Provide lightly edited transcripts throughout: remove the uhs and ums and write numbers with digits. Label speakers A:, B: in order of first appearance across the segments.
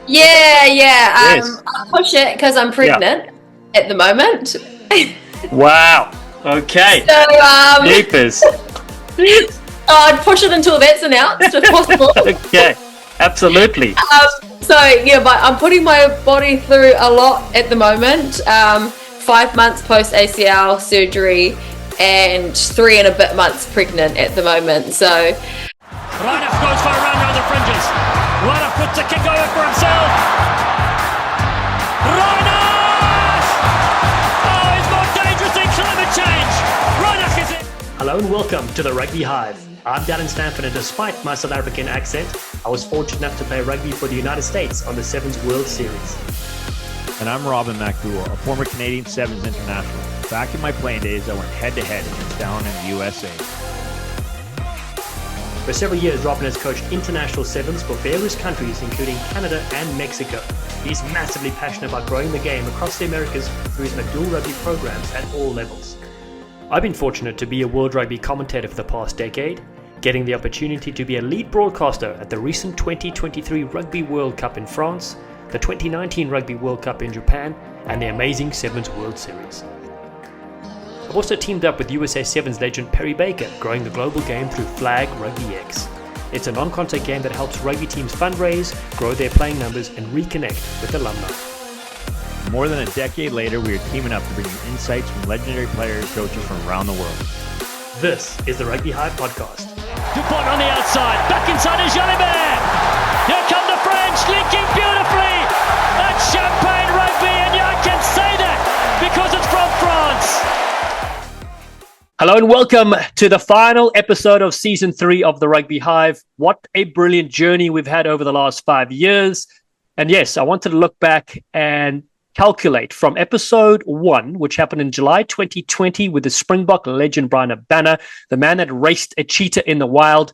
A: Yeah.
B: Yes.
A: I push it because I'm
B: Yeah.
A: pregnant at the moment.
B: Wow. Okay.
A: So
B: Jeepers.
A: I'd push it until that's announced if possible.
B: Okay. Absolutely.
A: But I'm putting my body through a lot at the moment. 5 months post ACL surgery and 3 and a bit months pregnant at the moment. So
C: Reinach goes for a run around the fringes. Reinach puts a kick over for himself. Reinach! Oh, he's more dangerous than climate change. Reinach is in. Hello and welcome to the Rugby Hive. I'm Dallen Stanford, and despite my South African accent, I was fortunate enough to play rugby for the United States on the Sevens World Series.
D: And I'm MacDowell, a former Canadian Sevens international. Back in my playing days, I went head-to-head against Dallen in the USA.
C: For several years, Robin has coached international sevens for various countries, including Canada and Mexico. He's massively passionate about growing the game across the Americas through his MacDowell rugby programs at all levels. I've been fortunate to be a World Rugby commentator for the past decade, getting the opportunity to be a lead broadcaster at the recent 2023 Rugby World Cup in France, the 2019 Rugby World Cup in Japan, and the amazing Sevens World Series. I've also teamed up with USA Sevens legend Perry Baker, growing the global game through Flag Rugby X. It's a non-contact game that helps rugby teams fundraise, grow their playing numbers, and reconnect with alumni.
D: More than a decade later, we are teaming up to bring you insights from legendary players and coaches from around the world.
C: This is the Rugby Hive podcast. Dupont on the outside, back inside is Jalibert. Here come the French, linking beautifully. That's champagne rugby, and I can say that because it's from France. Hello and welcome to the final episode of Season 3 of the Rugby Hive. What a brilliant journey we've had over the last 5 years. And yes, I wanted to look back and calculate from episode 1, which happened in July 2020 with the Springbok legend Brian Abana, the man that raced a cheetah in the wild.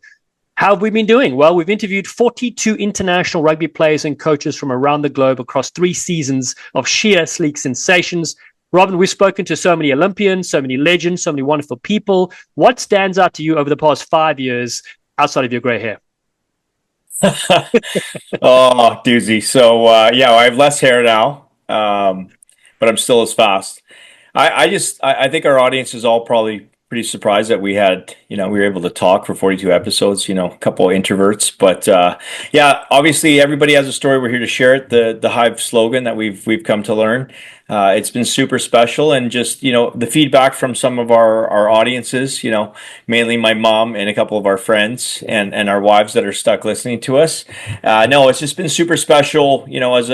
C: How have we been doing? Well, we've interviewed 42 international rugby players and coaches from around the globe across 3 seasons of sheer sleek sensations. Robin, we've spoken to so many Olympians, so many legends, so many wonderful people. What stands out to you over the past 5 years outside of your grey hair?
E: Oh, doozy. So, I have less hair now, but I'm still as fast. I think our audience is all probably pretty surprised that we were able to talk for 42 episodes, a couple of introverts, but, obviously everybody has a story. We're here to share it. The Hive slogan that we've come to learn. It's been super special, and just, the feedback from some of our audiences, mainly my mom and a couple of our friends and our wives that are stuck listening to us. No, it's just been super special, as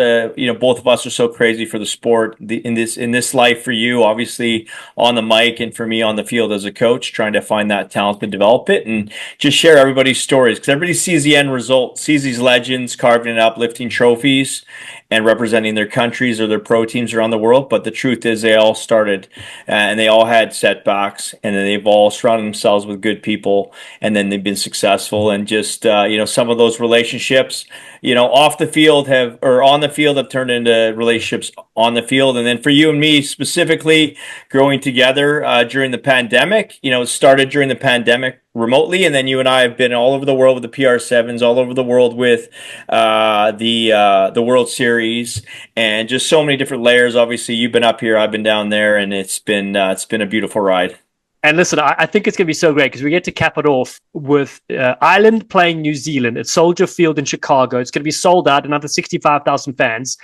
E: both of us are so crazy for the sport in this life, for you, obviously on the mic, and for me on the field as a coach, trying to find that talent and develop it and just share everybody's stories, because everybody sees the end result, sees these legends carving it up, lifting trophies and representing their countries or their pro teams around the world. But the truth is they all started and they all had setbacks, and then they've all surrounded themselves with good people, and then they've been successful. And just, some of those relationships, off the field on the field have turned into relationships on the field. And then for you and me specifically, growing together during the pandemic, it started during the pandemic remotely, and then you and I have been all over the world with the PR7s, all over the world with the World Series, and just so many different layers. Obviously, you've been up here, I've been down there, and it's been a beautiful ride.
C: And listen, I think it's going to be so great because we get to cap it off with Ireland playing New Zealand at Soldier Field in Chicago. It's going to be sold out, another 65,000 fans.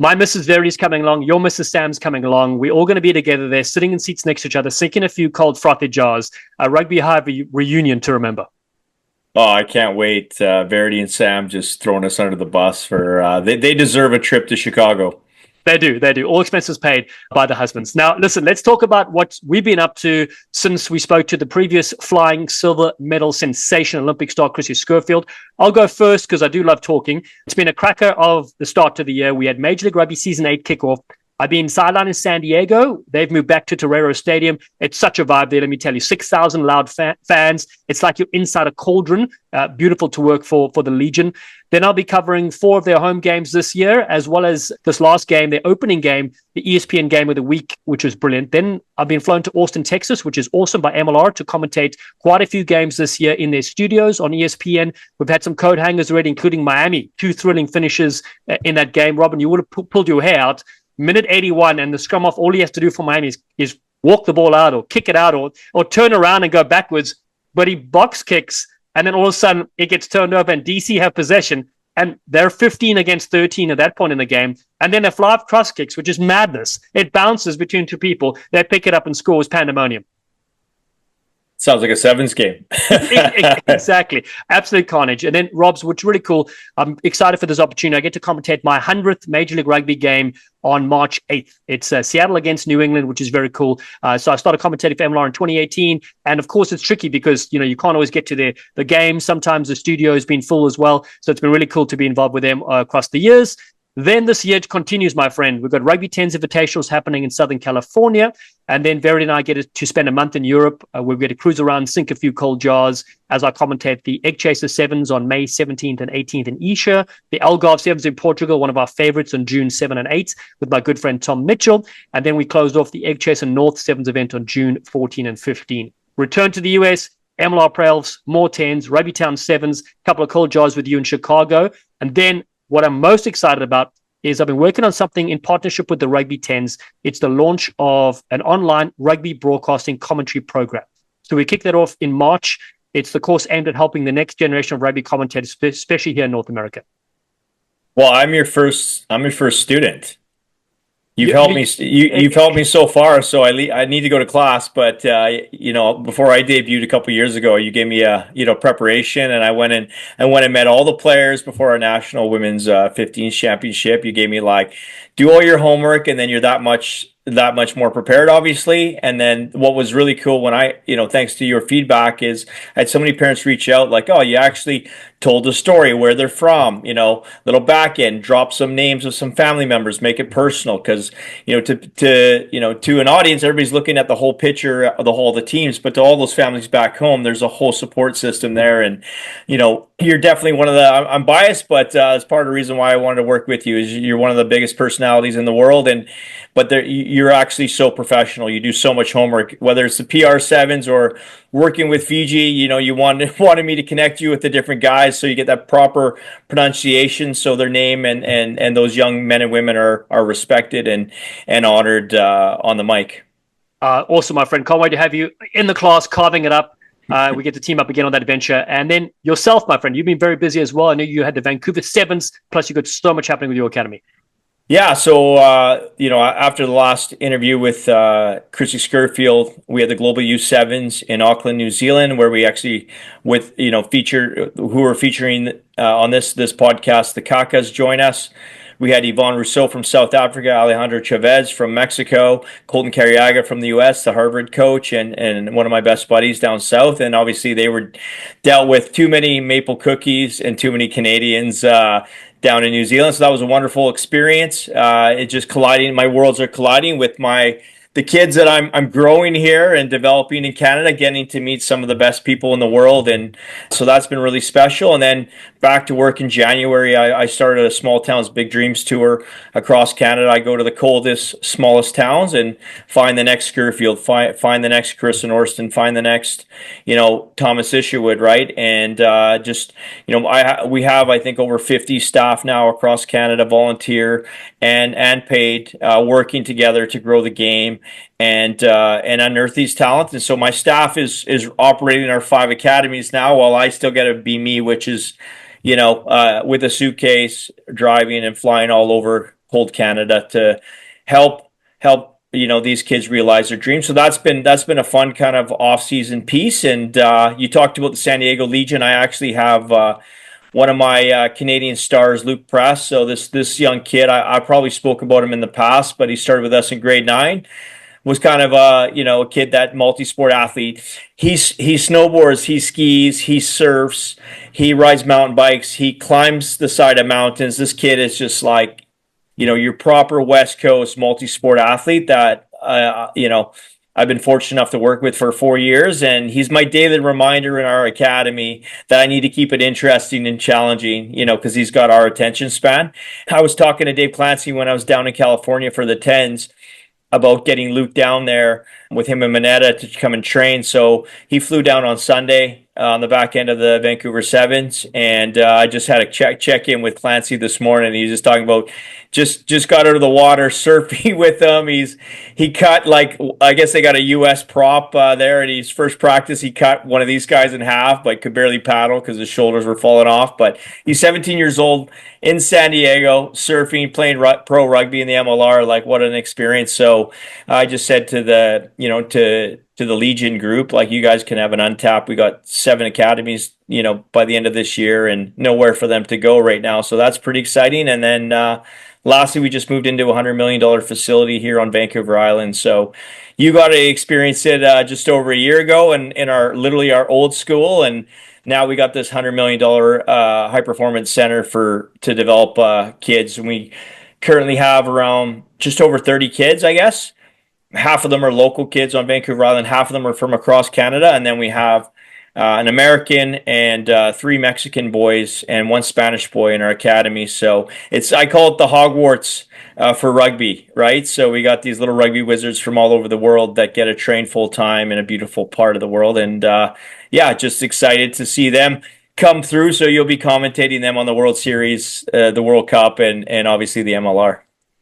C: My Mrs. Verity's coming along. Your Mrs. Sam's coming along. We're all going to be together there, sitting in seats next to each other, sinking a few cold frothy jars. A Rugby Hive reunion to remember.
E: Oh, I can't wait. Verity and Sam just throwing us under the bus for they deserve a trip to Chicago.
C: They do. All expenses paid by the husbands. Now, listen, let's talk about what we've been up to since we spoke to the previous flying silver medal sensation, Olympic star Chrissy Schofield. I'll go first because I do love talking. It's been a cracker of the start to the year. We had Major League Rugby Season 8 kickoff.
B: I've been sidelined in San Diego. They've moved back to Torero Stadium. It's such a vibe there, let me tell you. 6,000 loud fans. It's like you're inside a cauldron. Beautiful to work for the Legion. Then I'll be covering 4 of their home games this year, as well as this last game, their opening game, the ESPN game of the week, which was brilliant. Then I've been flown to Austin, Texas, which is awesome, by MLR, to commentate quite a few games this year in their studios on ESPN. We've had some code hangers already, including Miami. 2 thrilling finishes in that game. Robin, you would have pulled your hair out. Minute 81, and the scrum off, all he has to do for Miami is walk the ball out or kick it out or turn around and go backwards. But he box kicks, and then all of a sudden it gets turned over, and DC have possession, and they're 15 against 13 at that point in the game. And then they fly off cross kicks, which is madness. It bounces between 2 people. They pick it up and scores pandemonium.
E: Sounds like a sevens game.
B: Exactly. Absolute carnage. And then, Rob's, which is really cool, I'm excited for this opportunity. I get to commentate my 100th Major League Rugby game on March 8th. It's Seattle against New England, which is very cool. So I started commentating for MLR in 2018. And of course, it's tricky because, you can't always get to the game. Sometimes the studio has been full as well. So it's been really cool to be involved with them across the years. Then this year it continues, my friend. We've got Rugby 10s Invitationals happening in Southern California. And then Verity and I get to spend a month in Europe. We get to cruise around, sink a few cold jars as I commentate the Egg Chaser 7s on May 17th and 18th in Isha. The Algarve 7s in Portugal, one of our favorites, on June 7 and 8 with my good friend Tom Mitchell. And then we closed off the Egg Chaser North 7s event on June 14 and 15. Return to the US, MLR Prelves, more 10s, Rugby Town 7s, a couple of cold jars with you in Chicago. And then what I'm most excited about is I've been working on something in partnership with the Rugby 10s. It's the launch of an online rugby broadcasting commentary program. So we kick that off in March. It's the course aimed at helping the next generation of rugby commentators, especially here in North America.
E: Well, I'm your first student. You've helped me. You've helped me so far. So I need to go to class. But before I debuted a couple of years ago, you gave me a preparation, and I went and met all the players before our national women's 15s championship. You gave me do all your homework, and then you're that much more prepared, obviously. And then what was really cool when I, thanks to your feedback, is I had so many parents reach out oh, you actually told the story, where they're from, little back end, drop some names of some family members, make it personal. Because, to an audience, everybody's looking at the whole picture of the teams, but to all those families back home, there's a whole support system there. And, you're definitely one of the, I'm biased, but it's part of the reason why I wanted to work with you is you're one of the biggest personalities in the world. But you're actually so professional. You do so much homework, whether it's the PR7s or working with Fiji. You wanted me to connect you with the different guys so you get that proper pronunciation, so their name and those young men and women are respected and honored on the mic.
B: Awesome, my friend. Can't wait to have you in the class carving it up. We get to team up again on that adventure. And then yourself, my friend, you've been very busy as well. I know you had the Vancouver 7s, plus you got so much happening with your academy.
E: Yeah, so after the last interview with Chrissy Scurfield, we had the Global U7s in Auckland, New Zealand, where we actually featuring on this podcast, the Kakas join us. We had Yvonne Rousseau from South Africa, Alejandro Chavez from Mexico, Colton Carriaga from the U.S., the Harvard coach, and one of my best buddies down south. And obviously they were dealt with too many maple cookies and too many Canadians down in New Zealand. So that was a wonderful experience. It just colliding. My worlds are colliding with the kids that I'm growing here and developing in Canada, getting to meet some of the best people in the world. And so that's been really special. And then back to work in January, I started a Small Towns Big Dreams tour across Canada. I go to the coldest, smallest towns and find the next Scurfield, find the next Kristen Orston, find the next, Thomas Isherwood, right? And we have, I think, over 50 staff now across Canada, volunteer and paid, working together to grow the game and unearth these talents. And so my staff is operating our 5 academies now, while I still get to be me, which is, with a suitcase, driving and flying all over cold Canada to help these kids realize their dreams. So that's been a fun kind of off-season piece. And you talked about the San Diego Legion. I actually have one of my Canadian stars, Luke Press. So this young kid, I probably spoke about him in the past, but he started with us in grade 9. Was kind of a kid, that multi-sport athlete. He snowboards, he skis, he surfs, he rides mountain bikes, he climbs the side of mountains. This kid is just your proper West Coast multi-sport athlete that, I've been fortunate enough to work with for 4 years, and he's my daily reminder in our academy that I need to keep it interesting and challenging, because he's got our attention span. I was talking to Dave Clancy when I was down in California for the tens about getting Luke down there with him and Mineta to come and train. So he flew down on Sunday on the back end of the Vancouver Sevens, and I just had a check in with Clancy this morning. He was just talking about just got out of the water surfing with him. He cut, like, I guess they got a U.S. prop there, and his first practice he cut one of these guys in half, but could barely paddle because his shoulders were falling off. But he's 17 years old in San Diego, surfing, playing pro rugby in the MLR. Like, what an experience! So I just said to the to the Legion group, like, you guys can have an untapped. We got 7 academies, by the end of this year, and nowhere for them to go right now. So that's pretty exciting. And then lastly, we just moved into a $100 million facility here on Vancouver Island. So you got to experience it just over a year ago, and in our old school, and now we got this $100 million high performance center to develop kids. And we currently have around just over 30 kids, I guess. Half of them are local kids on Vancouver Island. Half of them are from across Canada. And then we have an American and 3 Mexican boys and 1 Spanish boy in our academy. So I call it the Hogwarts for rugby, right? So we got these little rugby wizards from all over the world that get to train full time in a beautiful part of the world. And just excited to see them come through. So you'll be commentating them on the World Series, the World Cup, and obviously the MLR.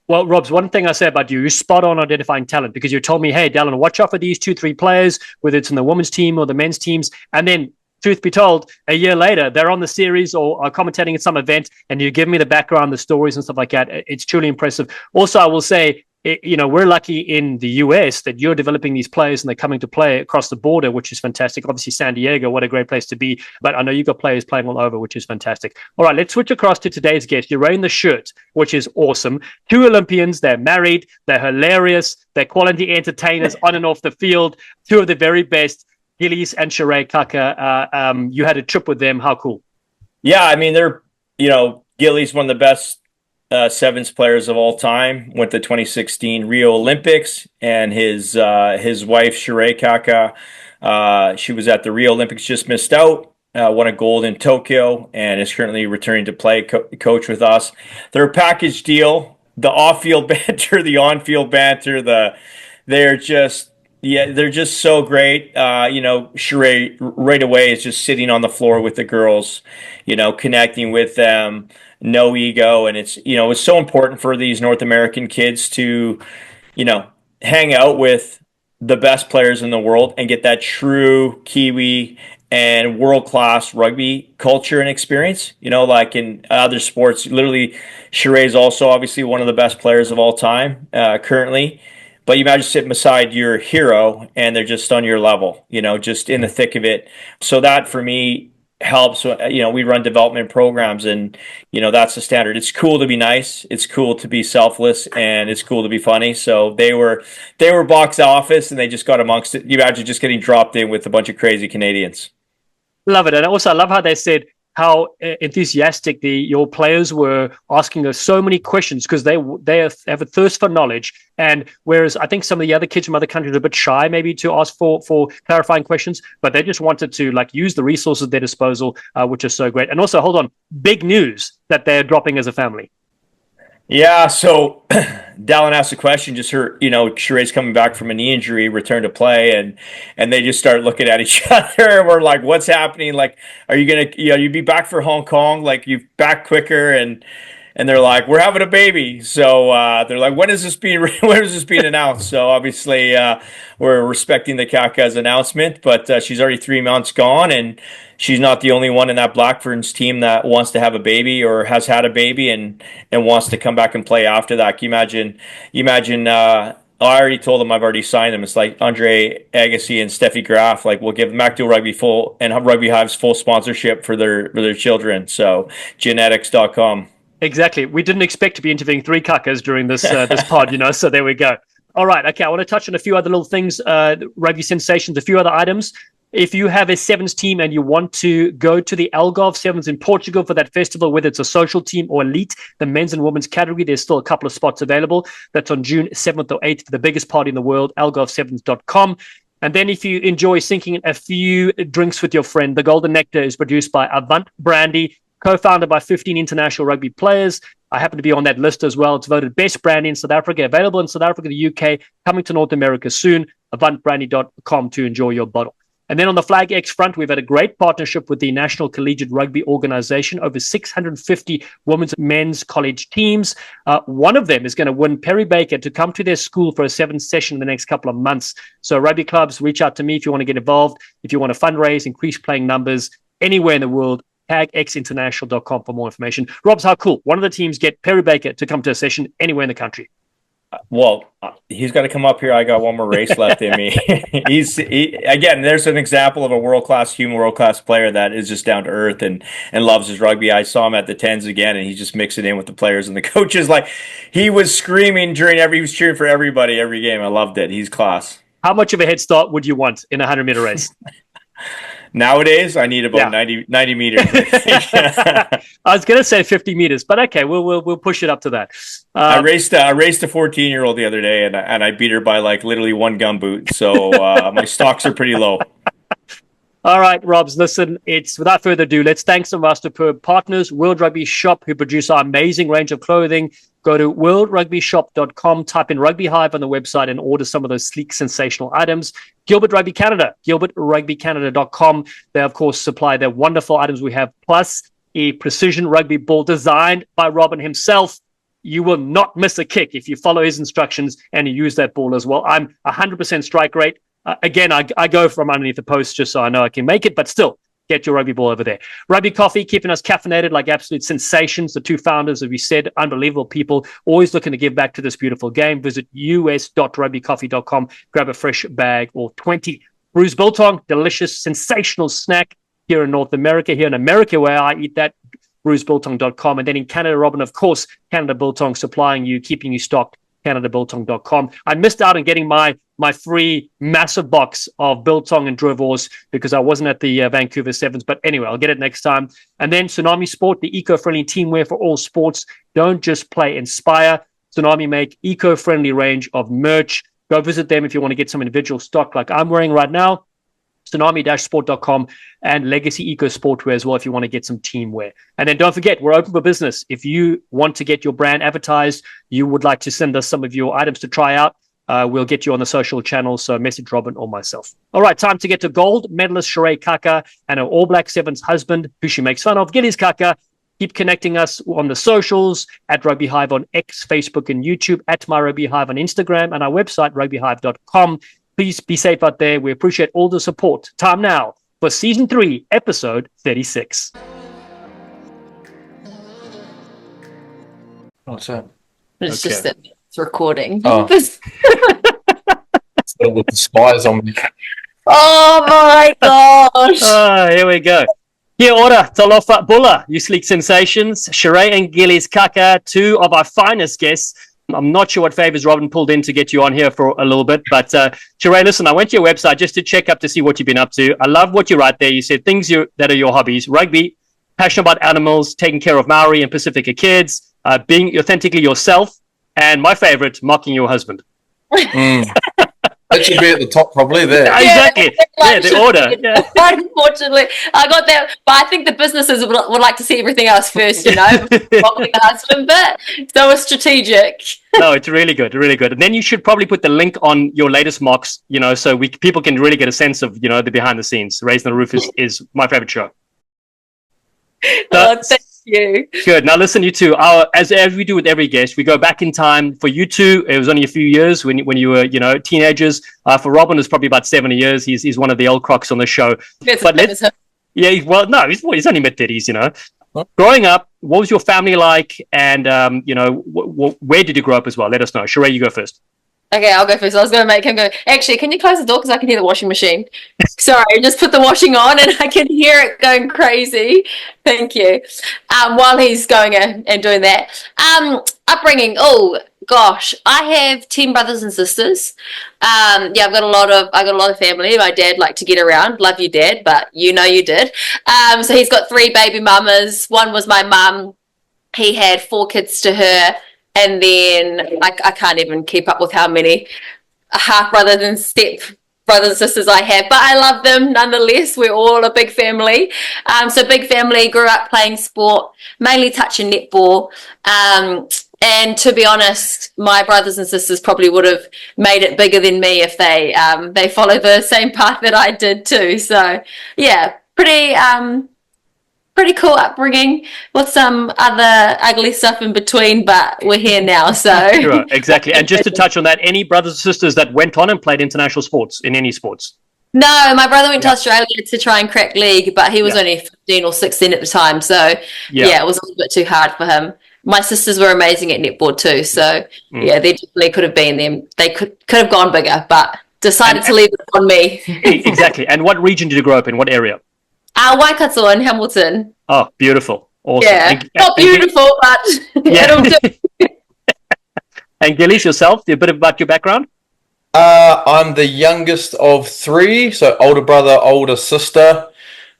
B: Well, Robs, one thing I say about you're spot on identifying talent, because you told me, hey, Dallen, watch out for these 2-3 players, whether it's in the women's team or the men's teams. And then, truth be told, a year later, they're on the series or are commentating at some event, and you give me the background, the stories and stuff like that. It's truly impressive. Also, I will say, we're lucky in the US that you're developing these players and they're coming to play across the border, which is fantastic. Obviously, San Diego, what a great place to be. But I know you've got players playing all over, which is fantastic. All right, let's switch across to today's guest. You're wearing the shirt, which is awesome. 2 Olympians, they're married, they're hilarious, they're quality entertainers on and off the field. 2 of the very best, Gillies and Shiray Kaka. You had a trip with them. How cool.
E: Yeah, I mean, they're, Gillies, one of the best sevens players of all time, went to 2016 Rio Olympics, and his wife Shiray Kaka, she was at the Rio Olympics, just missed out, won a gold in Tokyo, and is currently returning to play coach with us. They're a package deal. The off-field banter, the on-field banter, they're just so great. Shiray right away is just sitting on the floor with the girls, connecting with them, no ego. And it's so important for these North American kids to, hang out with the best players in the world and get that true Kiwi and world-class rugby culture and experience. Like in other sports, literally, Shiray is also obviously one of the best players of all time currently. But you imagine sitting beside your hero and they're just on your level, just in the thick of it. So that for me helps. We run development programs, and, that's the standard. It's cool to be nice. It's cool to be selfless, and it's cool to be funny. So they were box office, and they just got amongst it. You imagine just getting dropped in with a bunch of crazy Canadians.
B: Love it. And also I love how they said how enthusiastic your players were, asking us so many questions because they have a thirst for knowledge. And whereas I think some of the other kids from other countries are a bit shy maybe to ask for clarifying questions, but they just wanted to use the resources at their disposal, which is so great. And also, hold on, big news that they're dropping as a family.
E: Yeah, so Dallen asked a question, just heard, Shiray's coming back from a knee injury, return to play, and they just start looking at each other. We're like, what's happening? Like, are you going to, you be back for Hong Kong? Like, you back quicker? And they're like, we're having a baby. So they're like, when is this being announced? So obviously we're respecting the Kaka's announcement, but she's already 3 months gone, and she's not the only one in that Black Ferns team that wants to have a baby or has had a baby and wants to come back and play after that. Can you imagine I already told them I've already signed them. It's like Andre Agassi and Steffi Graf. Like, we'll give MacDowell Rugby full and Rugby Hive's full sponsorship for their children. So genetics.com.
B: Exactly. We didn't expect to be interviewing 3 Kakas during this pod, so there we go. All right. Okay. I want to touch on a few other little things, rugby sensations, a few other items. If you have a sevens team and you want to go to the Algarve Sevens in Portugal for that festival, whether it's a social team or elite, the men's and women's category, there's still a couple of spots available. That's on June 7th or 8th for the biggest party in the world, algarve7s.com. And then if you enjoy sinking a few drinks with your friend, the Golden Nectar is produced by Avant Brandy, co-founded by 15 international rugby players. I happen to be on that list as well. It's voted best brandy in South Africa, available in South Africa, the UK, coming to North America soon. AvantBrandy.com to enjoy your bottle. And then on the Flag X front, we've had a great partnership with the National Collegiate Rugby Organization, over 650 women's and men's college teams. One of them is going to win Perry Baker to come to their school for a 7th session in the next couple of months. So rugby clubs, reach out to me if you want to get involved, if you want to fundraise, increase playing numbers anywhere in the world. TagXinternational.com for more information. Robs, how cool. One of the teams get Perry Baker to come to a session anywhere in the country.
E: Well, he's got to come up here. I got one more race left in me. Again, there's an example of a world-class human, world-class player that is just down to earth and loves his rugby. I saw him at the 10s again, and he's just mixing in with the players and the coaches. Like, he was screaming he was cheering for everybody every game. I loved it. He's class.
B: How much of a head start would you want in a 100-meter race?
E: Nowadays, I need about 90 meters.
B: I was going to say 50 meters, but okay, we'll push it up to that.
E: I raced a 14-year-old the other day, and I beat her by like literally one gumboot. So my stocks are pretty low.
B: All right, Robs, listen, it's without further ado, let's thank some of our superb partners, World Rugby Shop, who produce our amazing range of clothing. Go to worldrugbyshop.com, type in Rugby Hive on the website and order some of those sleek, sensational items. Gilbert Rugby Canada, gilbertrugbycanada.com. They, of course, supply their wonderful items we have, plus a precision rugby ball designed by Robin himself. You will not miss a kick if you follow his instructions and you use that ball as well. I'm 100% strike rate. Again, I go from underneath the post just so I know I can make it, but still, get your rugby ball over there. Rugby Coffee, keeping us caffeinated like absolute sensations. The two founders, as we said, unbelievable people, always looking to give back to this beautiful game. Visit us.rugbycoffee.com, grab a fresh bag or 20. Bruce Biltong, delicious, sensational snack here in North America. Here in America, where I eat that, brucebiltong.com. And then in Canada, Robin, of course, Canada Biltong supplying you, keeping you stocked, canadabiltong.com. I missed out on getting my free massive box of Biltong and Drovors because I wasn't at the Vancouver Sevens. But anyway, I'll get it next time. And then Tsunami Sport, the eco-friendly teamwear for all sports. Don't just play, inspire. Tsunami make eco-friendly range of merch. Go visit them if you want to get some individual stock like I'm wearing right now. Tsunami-sport.com and Legacy Eco Sportwear as well if you want to get some team wear. And then don't forget, we're open for business. If you want to get your brand advertised, you would like to send us some of your items to try out, we'll get you on the social channels, so message Robin or myself. All right, time to get to gold medalist Shiray Kaka and her All Black Sevens husband, who she makes fun of, Gillies Kaka. Keep connecting us on the socials, at Rugby Hive on X, Facebook, and YouTube, at My Rugby Hive on Instagram, and our website, rugbyhive.com. Please be safe out there. We appreciate all the support. Time now for Season 3, Episode 36.
F: What's that?
A: It's just that it's recording.
F: Oh. With the spies on me.
A: Oh my gosh.
B: Here we go. Kia ora, talofa bula, you sleek sensations. Shiray and Gillies Kaka, two of our finest guests. I'm not sure what favors Robin pulled in to get you on here for a little bit, but Shiray, listen, I went to your website just to check up to see what you've been up to. I love what you write there. You said things that are your hobbies: rugby, passionate about animals, taking care of Maori and Pacifica kids, being authentically yourself, and my favorite, mocking your husband.
F: That should be at the top probably there.
B: Exactly. Yeah, the order. Yeah.
A: Unfortunately, I got that, but I think the businesses would like to see everything else first, probably the husband bit. So it's strategic.
B: No, it's really good, really good. And then you should probably put the link on your latest mocks, so people can really get a sense of, the behind the scenes. Raising the Roof is my favorite show.
A: Thank you.
B: Good. Now listen, you two, as we do with every guest, we go back in time. For you two, it was only a few years when you were, teenagers. For Robin, it's probably about 70 years. He's one of the old crocs on the show. He's only mid-30s, Growing up, what was your family like? And, where did you grow up as well? Let us know. Shiray, you go first.
A: Okay, I'll go first. I was going to make him go, actually, can you close the door because I can hear the washing machine? Sorry, just put the washing on and I can hear it going crazy. Thank you. While he's going and doing that. Upbringing. Oh, gosh. I have 10 brothers and sisters. I've got a lot of family. My dad liked to get around. Love you, Dad, but you know you did. So he's got 3 baby mamas. One was my mum. He had 4 kids to her. And then I can't even keep up with how many half brothers and step brothers and sisters I have, but I love them nonetheless. We're all a big family. So big family, grew up playing sport, mainly touching netball. And to be honest, my brothers and sisters probably would have made it bigger than me if they follow the same path that I did too. So yeah, pretty cool upbringing with some other ugly stuff in between, but we're here now, so.
B: Sure, exactly. And just to touch on that, any brothers and sisters that went on and played international sports in any sports?
A: No, my brother went to Australia to try and crack league, but he was only 15 or 16 at the time, so it was a little bit too hard for him. My sisters were amazing at netball too, so they definitely could have been them. They could have gone bigger, but decided to leave it on me.
B: Exactly. And what region did you grow up in? What area?
A: Waikato in Hamilton.
B: Oh, beautiful. Awesome.
A: Yeah, not beautiful, but it'll do.
B: And Gillies, yourself, a bit about your background?
F: I'm the youngest of 3, so older brother, older sister.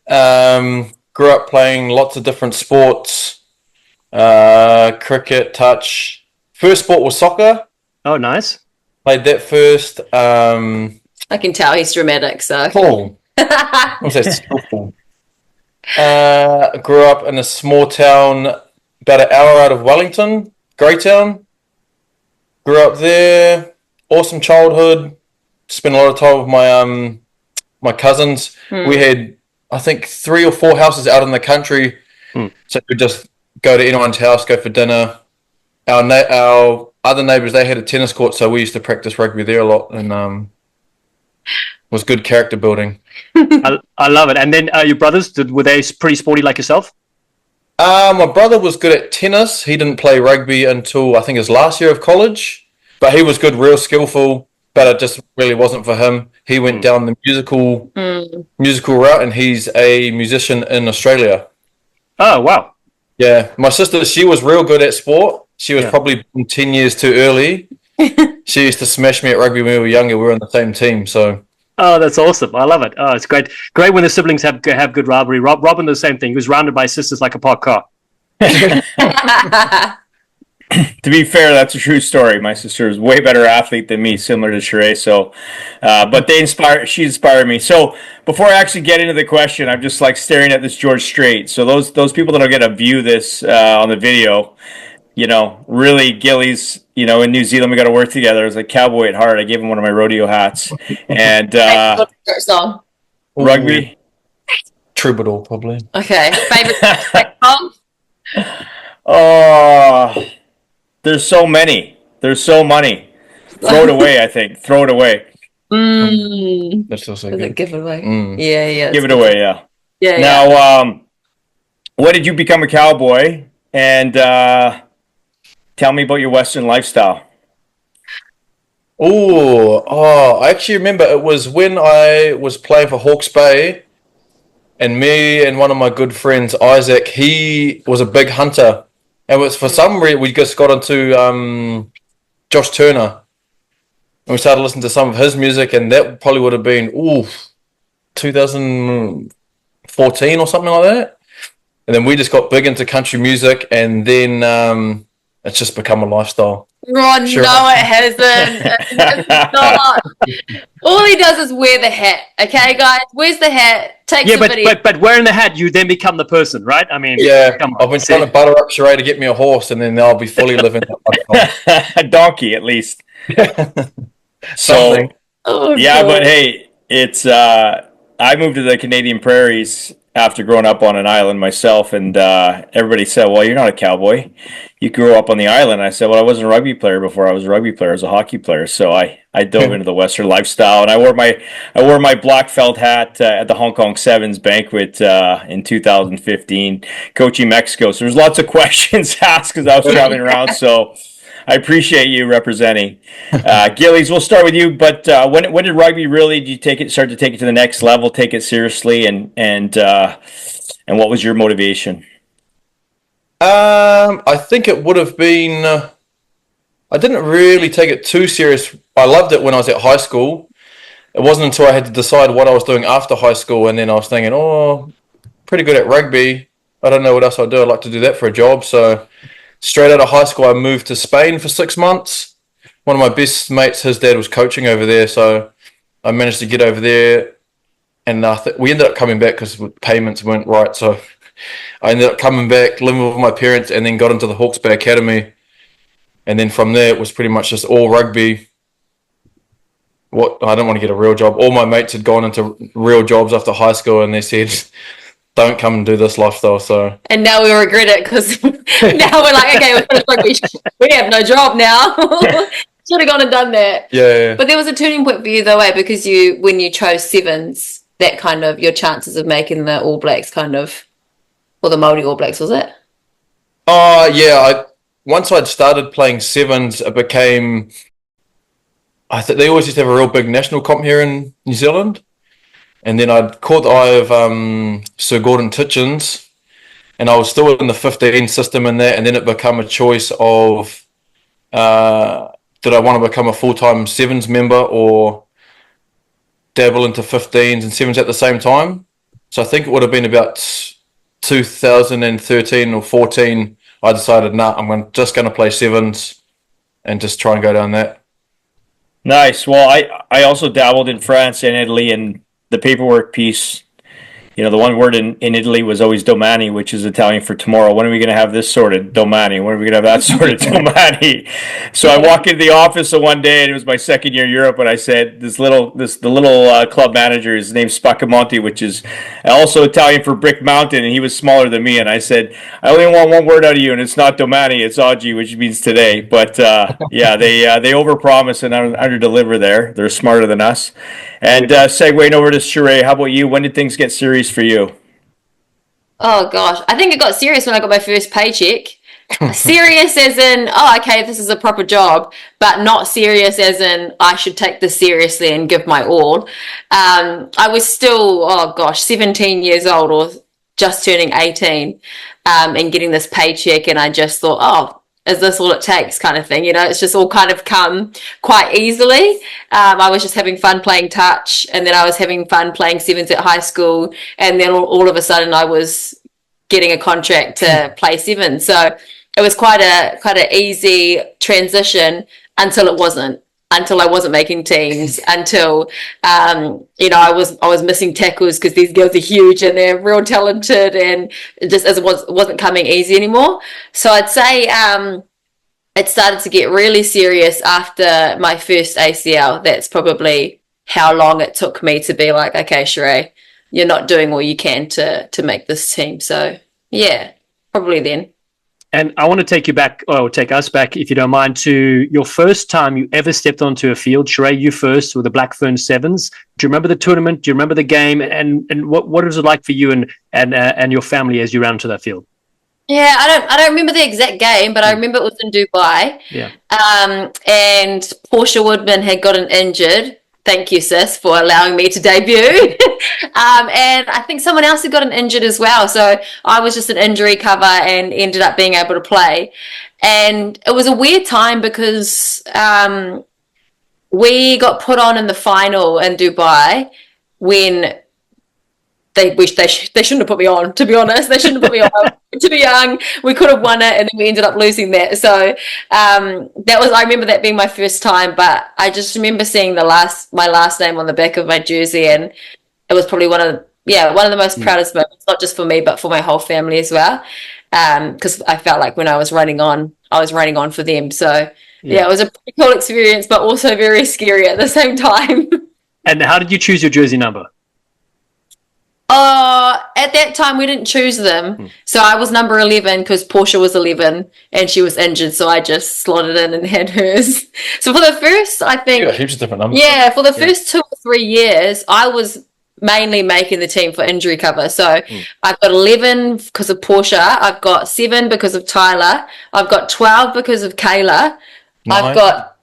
F: Grew up playing lots of different sports, cricket, touch. First sport was soccer.
B: Oh, nice.
F: Played that first.
A: I can tell he's dramatic, so.
F: Cool. What's that? Skillful. Grew up in a small town about an hour out of Wellington, Greytown. Grew up there. Awesome childhood. Spent a lot of time with my cousins. We had, I think, 3 or 4 houses out in the country, so we'd just go to anyone's house, go for dinner. Our other neighbours, they had a tennis court, so we used to practice rugby there a lot, and was good character building.
B: I love it. And then your brothers, were they pretty sporty like yourself?
F: My brother was good at tennis. He didn't play rugby until I think his last year of college, but he was good, real skillful, but it just really wasn't for him. He went down the musical route, and he's a musician in Australia.
B: Oh, wow.
F: Yeah. My sister, she was real good at sport. She was probably 10 years too early. She used to smash me at rugby when we were younger. We were on the same team, so...
B: Oh, that's awesome. I love it. Oh, it's great. Great when the siblings have good rivalry. Robin, the same thing. He was rounded by sisters like a parked car.
E: To be fair, that's a true story. My sister is way better athlete than me, similar to Shiray. So, but she inspired me. So before I actually get into the question, I'm just like staring at this George Strait. So those people that are going to view this on the video, really Gillies, in New Zealand, we got to work together. It was like cowboy at heart. I gave him one of my rodeo hats. And
A: song.
E: Rugby.
F: Troubadour, probably.
A: Okay. Favorite song?
E: Oh, there's so many. There's so many. Throw it away, I think. Throw it away.
F: That's also
A: Does
F: good.
A: it give it away? Yeah.
E: Give it away, yeah.
A: Yeah.
E: Now, when did you become a cowboy? And tell me about your Western lifestyle.
F: I actually remember it was when I was playing for Hawke's Bay, and me and one of my good friends, Isaac, he was a big hunter. And it was for some reason we just got into Josh Turner. And we started listening to some of his music, and that probably would have been 2014 or something like that. And then we just got big into country music, and then it's just become a lifestyle.
A: Ron, sure. No, it hasn't. It's not. All he does is wear the hat. Okay, guys, wears the hat. Takes a video.
B: but wearing the hat, you then become the person, right? I mean,
F: yeah. I've been trying to butter up Shiray to get me a horse, and then I'll be fully living that.
E: A donkey, at least.
F: So,
E: but hey, it's I moved to the Canadian prairies after growing up on an island myself, and everybody said, well, you're not a cowboy. You grew up on the island. I said, well, I wasn't a rugby player before I was a rugby player. I was a hockey player. So I dove into the Western lifestyle, and I wore my black felt hat at the Hong Kong Sevens banquet in 2015, coaching Mexico. So there's lots of questions asked because I was traveling around. So I appreciate you representing. Gillies, we'll start with you. But when did rugby really? Did you start to take it to the next level, take it seriously, and what was your motivation?
F: I think it would have been. I didn't really take it too serious. I loved it when I was at high school. It wasn't until I had to decide what I was doing after high school, and then I was thinking, oh, pretty good at rugby. I don't know what else I'd do. I'd like to do that for a job. So straight out of high school, I moved to Spain for 6 months. One of my best mates, his dad was coaching over there, so I managed to get over there, and we ended up coming back because payments weren't right. So I ended up coming back, living with my parents, and then got into the Hawke's Bay Academy. And then from there, it was pretty much just all rugby. I don't want to get a real job. All my mates had gone into real jobs after high school, and they said, don't come and do this lifestyle. So,
A: and now we regret it because now we're like, okay, we're finished rugby. We have no job now. Should have gone and done that.
F: Yeah.
A: But there was a turning point for you though, because when you chose sevens, that kind of your chances of making the All Blacks or the Māori All Blacks, was it?
F: Yeah. Once I'd started playing sevens, it became. I think they always used to have a real big national comp here in New Zealand. And then I'd caught the eye of Sir Gordon Titchens, and I was still in the 15 system in that, and then it became a choice of did I want to become a full-time sevens member or dabble into 15s and sevens at the same time. So I think it would have been about 2013 or 14, I decided, I'm just going to play sevens and just try and go down that.
E: Nice. Well, I also dabbled in France and Italy, and the paperwork piece, the one word in Italy was always domani, which is Italian for tomorrow. When are we going to have this sorted? Domani. When are we going to have that sorted? Domani. So I walk into the office one day, and it was my second year in Europe, and I said, the little club manager, his name's Spaccamonte, which is also Italian for brick mountain, and he was smaller than me, and I said, I only want one word out of you, and it's not domani, it's oggi, which means today. But yeah, they overpromise and underdeliver there. They're smarter than us. And segueing over to Shiray, how about you? When did things get serious for you?
A: Oh gosh, I think it got serious when I got my first paycheck. Serious as in, oh, okay, this is a proper job, but not serious as in I should take this seriously and give my all. I was still, 17 years old or just turning 18, and getting this paycheck, and I just thought, oh, is this all it takes kind of thing? It's just all kind of come quite easily. I was just having fun playing touch, and then I was having fun playing sevens at high school, and then all of a sudden I was getting a contract to play sevens. So it was quite an easy transition until it wasn't. Until I wasn't making teams, until I was missing tackles because these girls are huge and they're real talented, and it just wasn't coming easy anymore. So I'd say it started to get really serious after my first ACL. That's probably how long it took me to be like, okay, Shiray, you're not doing all you can to make this team. So yeah, probably then.
B: And I want to take us back, if you don't mind, to your first time you ever stepped onto a field. Shiray, you first with the Black Ferns Sevens. Do you remember the tournament? Do you remember the game? And what was it like for you and your family as you ran to that field?
A: Yeah, I don't remember the exact game, but I remember it was in Dubai.
B: Yeah.
A: And Portia Woodman had gotten injured. Thank you, sis, for allowing me to debut. And I think someone else had gotten injured as well. So I was just an injury cover and ended up being able to play. And it was a weird time because we got put on in the final in Dubai when they shouldn't have put me on, to be honest. They shouldn't have put me on. Too young. We could have won it, and then we ended up losing that. So I remember that being my first time, but I just remember seeing my last name on the back of my jersey, and it was probably one of the most proudest moments, not just for me, but for my whole family as well. Because I felt like when I was running on for them. So yeah, it was a pretty cool experience, but also very scary at the same time.
B: And how did you choose your jersey number?
A: At that time we didn't choose them. So I was number 11 because Portia was 11 and she was injured, so I just slotted in and had hers. So for the first, I think...
F: You got heaps of different numbers.
A: Yeah, for the first 2 or 3 years, I was mainly making the team for injury cover. So I've got 11 because of Portia. I've got 7 because of Tyler. I've got 12 because of Kayla.
F: 9.
A: I've got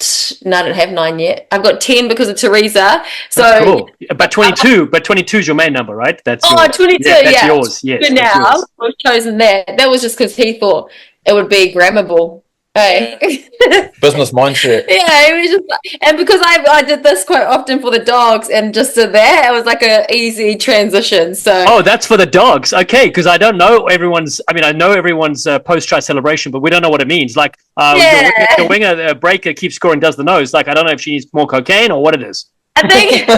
A: no, I don't have 9 yet. I've got 10 because of Teresa. So
B: That's cool. But 22 is your main number, right? That's
A: 22.
B: that's yours. Yes.
A: For
B: that's
A: now,
B: yours.
A: I've chosen that. That was just because he thought it would be grammable. Hey.
F: Business mindset.
A: Yeah, it was just, and because I did this quite often for the dogs and just did that, it was like a easy transition. So
B: Oh, that's for the dogs. Okay, because I don't know everyone's. I mean, I know everyone's post-try celebration, but we don't know what it means. Like, your winger Breaker keeps scoring, does the nose. Like, I don't know if she needs more cocaine or what it is.
A: I think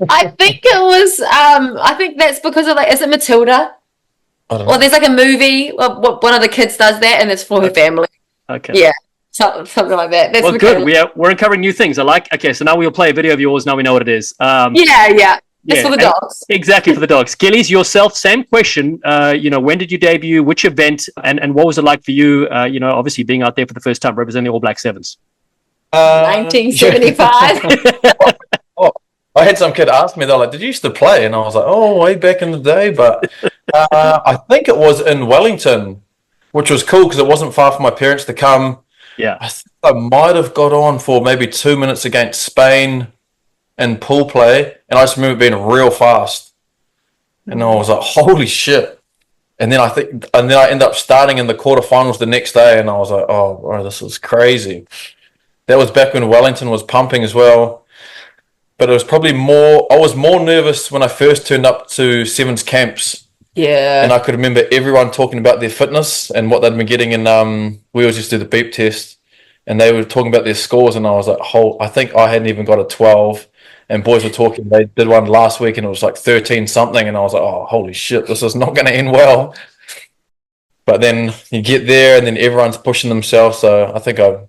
A: I think it was I think that's because of like, is it Matilda?
F: I don't know.
A: Or there's like a movie. Well, one of the kids does that, and it's for her family.
B: Okay.
A: Yeah, something like that. That's
B: Well,
A: the
B: good.
A: kind
B: We're uncovering new things. I like. Okay, so now we'll play a video of yours. Now we know what it is.
A: Yeah. It's for the
B: and-
A: dogs.
B: Exactly, for the dogs. Gillies, yourself, same question. When did you debut? Which event? And what was it like for you? Obviously being out there for the first time representing the All Black Sevens.
A: 1975.
F: I had some kid ask me, they're like, did you used to play? And I was like, oh, way back in the day. But I think it was in Wellington, which was cool because it wasn't far for my parents to come.
B: Yeah.
F: I think I might have got on for maybe 2 minutes against Spain in pool play. And I just remember being real fast. And I was like, holy shit. And then I ended up starting in the quarterfinals the next day. And I was like, oh, bro, this is crazy. That was back when Wellington was pumping as well. But it was probably I was more nervous when I first turned up to Sevens camps.
A: Yeah.
F: And I could remember everyone talking about their fitness and what they'd been getting in, we always used to do the beep test. And they were talking about their scores. And I was like, I think I hadn't even got a 12. And boys were talking, they did one last week and it was like 13 something. And I was like, oh, holy shit, this is not going to end well. But then you get there and then everyone's pushing themselves. So I think I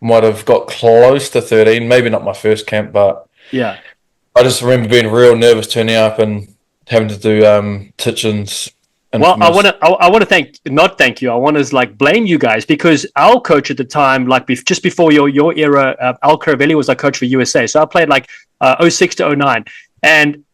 F: might have got close to 13, maybe not my first camp, but
B: Yeah.
F: I just remember being real nervous turning up and having to do Titchen's.
B: Well, I want to thank you. I want to blame you guys because our coach at the time, just before your era, Al Caravelli was our coach for USA. So I played 06 to 09, and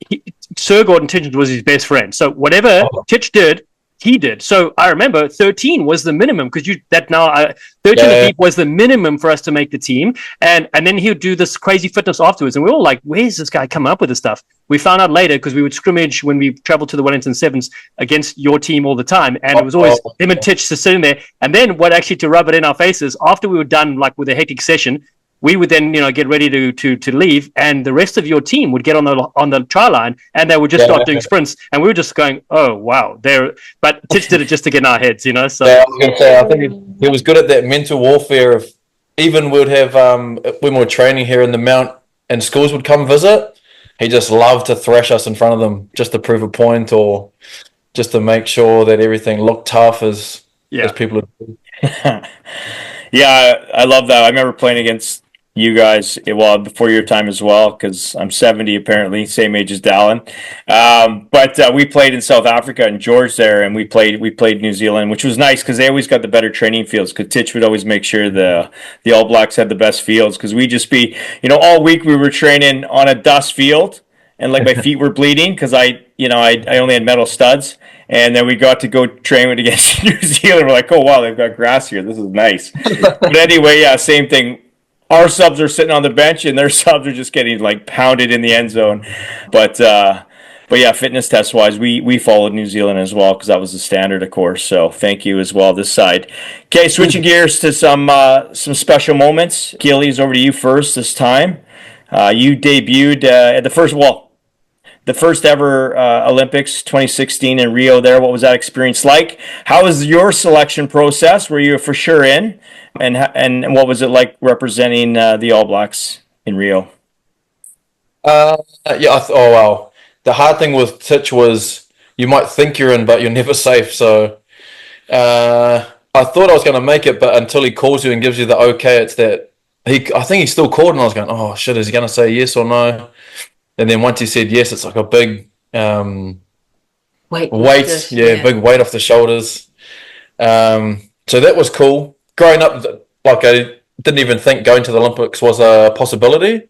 B: Sir Gordon Titchen was his best friend. So whatever Titch did, he did. So I remember 13 was the minimum because 13 was the minimum for us to make the team. And then he would do this crazy fitness afterwards. And we were all like, where's this guy come up with this stuff? We found out later because we would scrimmage when we traveled to the Wellington Sevens against your team all the time. And it was always him and Titch just sitting there. And then to rub it in our faces, after we were done with a hectic session, we would then, get ready to leave, and the rest of your team would get on the try line, and they would just start doing sprints, and we were just going, "Oh wow!" But Titch did it just to get in our heads, So
F: yeah, I was going to say, I think he was good at that mental warfare. Of even we'd have when we were training here in the Mount, and schools would come visit. He just loved to thrash us in front of them, just to prove a point, or just to make sure that everything looked tough as people would.
E: Yeah, I love that. I remember playing against you guys, before your time as well, because I'm 70 apparently, same age as Dallen. But we played in South Africa and George there, and we played New Zealand, which was nice because they always got the better training fields. Because Titch would always make sure the All Blacks had the best fields, because we'd just be, all week we were training on a dust field, and my feet were bleeding because I only had metal studs. And then we got to go train against New Zealand. We're like, oh wow, they've got grass here. This is nice. But anyway, yeah, same thing. Our subs are sitting on the bench, and their subs are just getting pounded in the end zone. But yeah, fitness test wise, we followed New Zealand as well because that was the standard, of course. So thank you as well this side. Okay, switching gears to some special moments. Gillies, over to you first this time. You debuted at the first ever Olympics 2016 in Rio there. What was that experience like? How was your selection process? Were you for sure in? And what was it like representing the All Blacks in Rio?
F: Oh wow. The hard thing with Titch was you might think you're in, but you're never safe. So I thought I was going to make it, but until he calls you and gives you the okay, it's that I think he still called, and I was going, oh shit, is he going to say yes or no? And then once he said yes, it's like a big weight, big weight off the shoulders. So that was cool. Growing up, I didn't even think going to the Olympics was a possibility.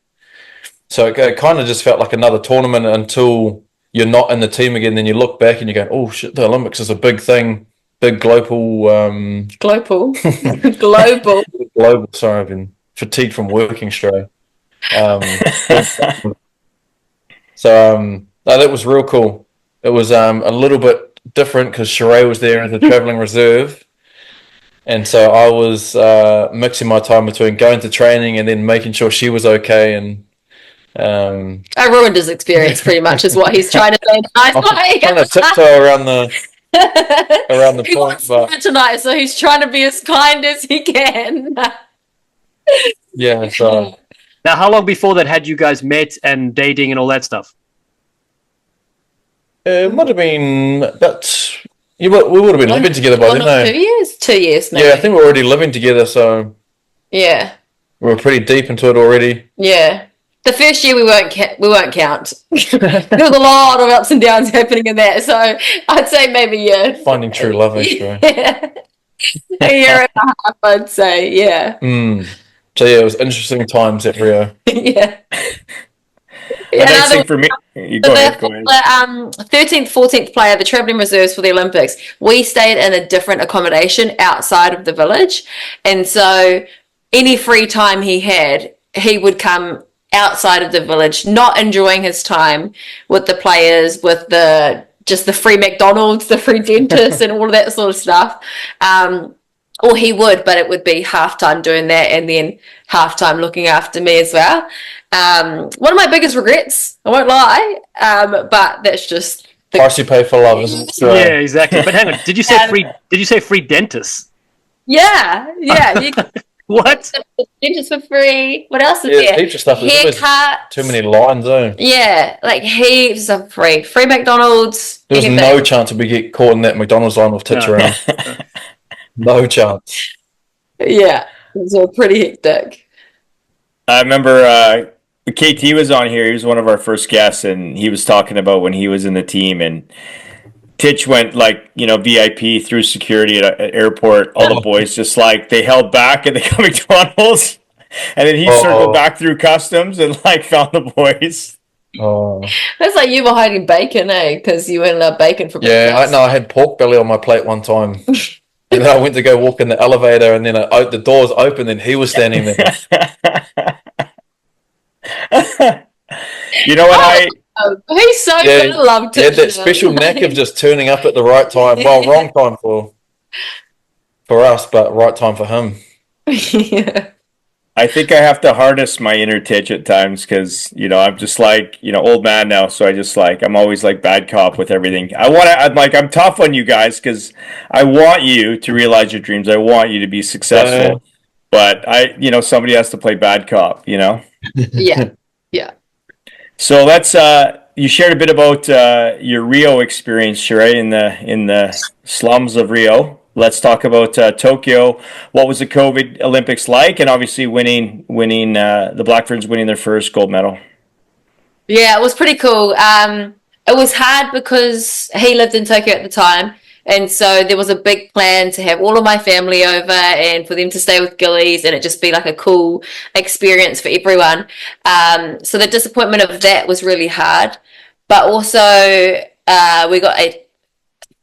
F: So it kind of just felt like another tournament until you're not in the team again. Then you look back and you go, oh shit, the Olympics is a big thing, big global.
A: Global.
F: Sorry, I've been fatigued from working straight. No, that was real cool. It was a little bit different because Shiray was there as a travelling reserve. And so I was mixing my time between going to training and then making sure she was okay. And
A: I ruined his experience pretty much is what he's trying to say.
F: I'm trying to tiptoe around the
A: he
F: point,
A: wants
F: but
A: tonight, so he's trying to be as kind as he can.
F: yeah. So
B: Now, how long before that had you guys met and dating and all that stuff?
F: it might have been about. We would have been living together by then, though.
A: 2 years? 2 years, maybe.
F: Yeah, I think we were already living together, so
A: Yeah.
F: we were pretty deep into it already.
A: Yeah. The first year we won't count. There was a lot of ups and downs happening in that, so I'd say maybe
F: Finding true love, actually.
A: yeah. A year and a half, I'd say, yeah.
F: So yeah, it was interesting times at Rio.
A: Yeah.
E: The next thing for me, go ahead.
A: The 13th, 14th player, the travelling reserves for the Olympics, we stayed in a different accommodation outside of the village. And so any free time he had, he would come outside of the village, not enjoying his time with the players, with just the free McDonald's, the free dentist and all of that sort of stuff. Or he would, but it would be halftime doing that and then halftime looking after me as well. One of my biggest regrets, I won't lie, but that's just the
F: Price you pay for love, isn't it? So,
B: Yeah, exactly. But hang on, did you say free? Did you say free dentists?
A: yeah. You can
B: What?
A: dentist for free. What else is
F: yeah,
A: there?
F: heaps of stuff. There's always
A: Haircut.
F: too many lines, though.
A: Yeah, like heaps of free. Free McDonald's.
F: There was
A: anything.
F: no chance we get caught in that McDonald's line with tits
B: No.
F: around. No chance.
A: Yeah, it was all pretty hectic.
E: I remember KT was on here. He was one of our first guests, and he was talking about when he was in the team, and Titch went VIP through security at an airport. All the boys just they held back at the McDonald's, and then he circled back through customs and found the boys.
F: Oh.
A: That's like you were hiding bacon, eh? Because you weren't allowed bacon for breakfast.
F: I had pork belly on my plate one time. And then I went to go walk in the elevator, and then the doors opened, and he was standing there.
E: You know what?
A: He's so good. I love
F: He had that special knack of just turning up at the right time. Well, wrong time for us, but right time for him.
A: Yeah.
E: I think I have to harness my inner Titch at times because I'm just old man now, so I'm always bad cop with everything. I'm tough on you guys because I want you to realize your dreams. I want you to be successful, but somebody has to play bad cop.
A: Yeah. Yeah.
E: So let's. You shared a bit about your Rio experience, Shiray, in the slums of Rio. Let's talk about Tokyo. What was the COVID Olympics like? And obviously winning the Black Ferns winning their first gold medal.
A: Yeah, it was pretty cool. It was hard because he lived in Tokyo at the time. And so there was a big plan to have all of my family over and for them to stay with Gillies and it just be a cool experience for everyone. So the disappointment of that was really hard. But also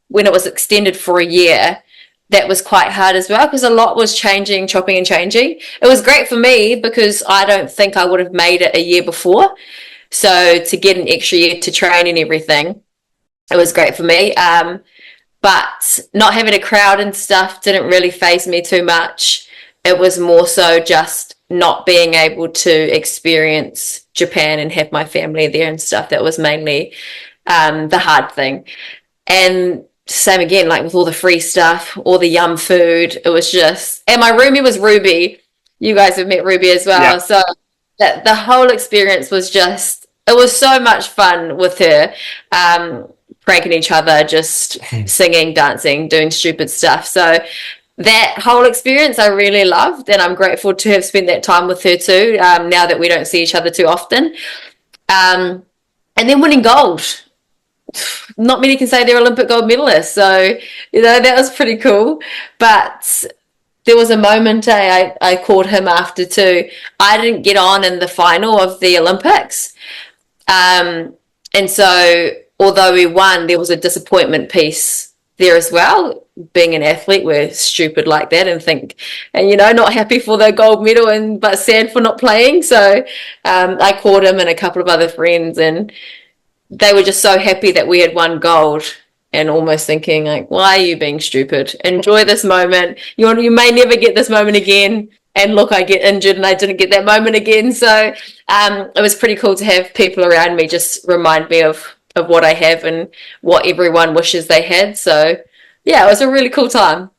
A: when it was extended for a year, that was quite hard as well because a lot was changing, chopping and changing. It was great for me because I don't think I would have made it a year before. So to get an extra year to train and everything, it was great for me. But not having a crowd and stuff didn't really faze me too much. It was more so just not being able to experience Japan and have my family there and stuff. That was mainly the hard thing. And same again, with all the free stuff, all the yum food. It was just, and my roomie was Ruby. You guys have met Ruby as well.
B: Yeah.
A: So the whole experience was just, it was so much fun with her. Pranking each other, just singing, dancing, doing stupid stuff. So that whole experience I really loved, and I'm grateful to have spent that time with her too, now that we don't see each other too often. And then winning gold. Not many can say they're Olympic gold medalists, so that was pretty cool. But there was a moment I called him after too. I didn't get on in the final of the Olympics. And so although we won, there was a disappointment piece there as well. Being an athlete, we're stupid like that and think, and not happy for the gold medal but sad for not playing. So I called him and a couple of other friends, and they were just so happy that we had won gold, and almost thinking like, why are you being stupid? Enjoy this moment. You may never get this moment again. And look, I get injured and I didn't get that moment again. So it was pretty cool to have people around me just remind me of what I have and what everyone wishes they had. So yeah, it was a really cool time.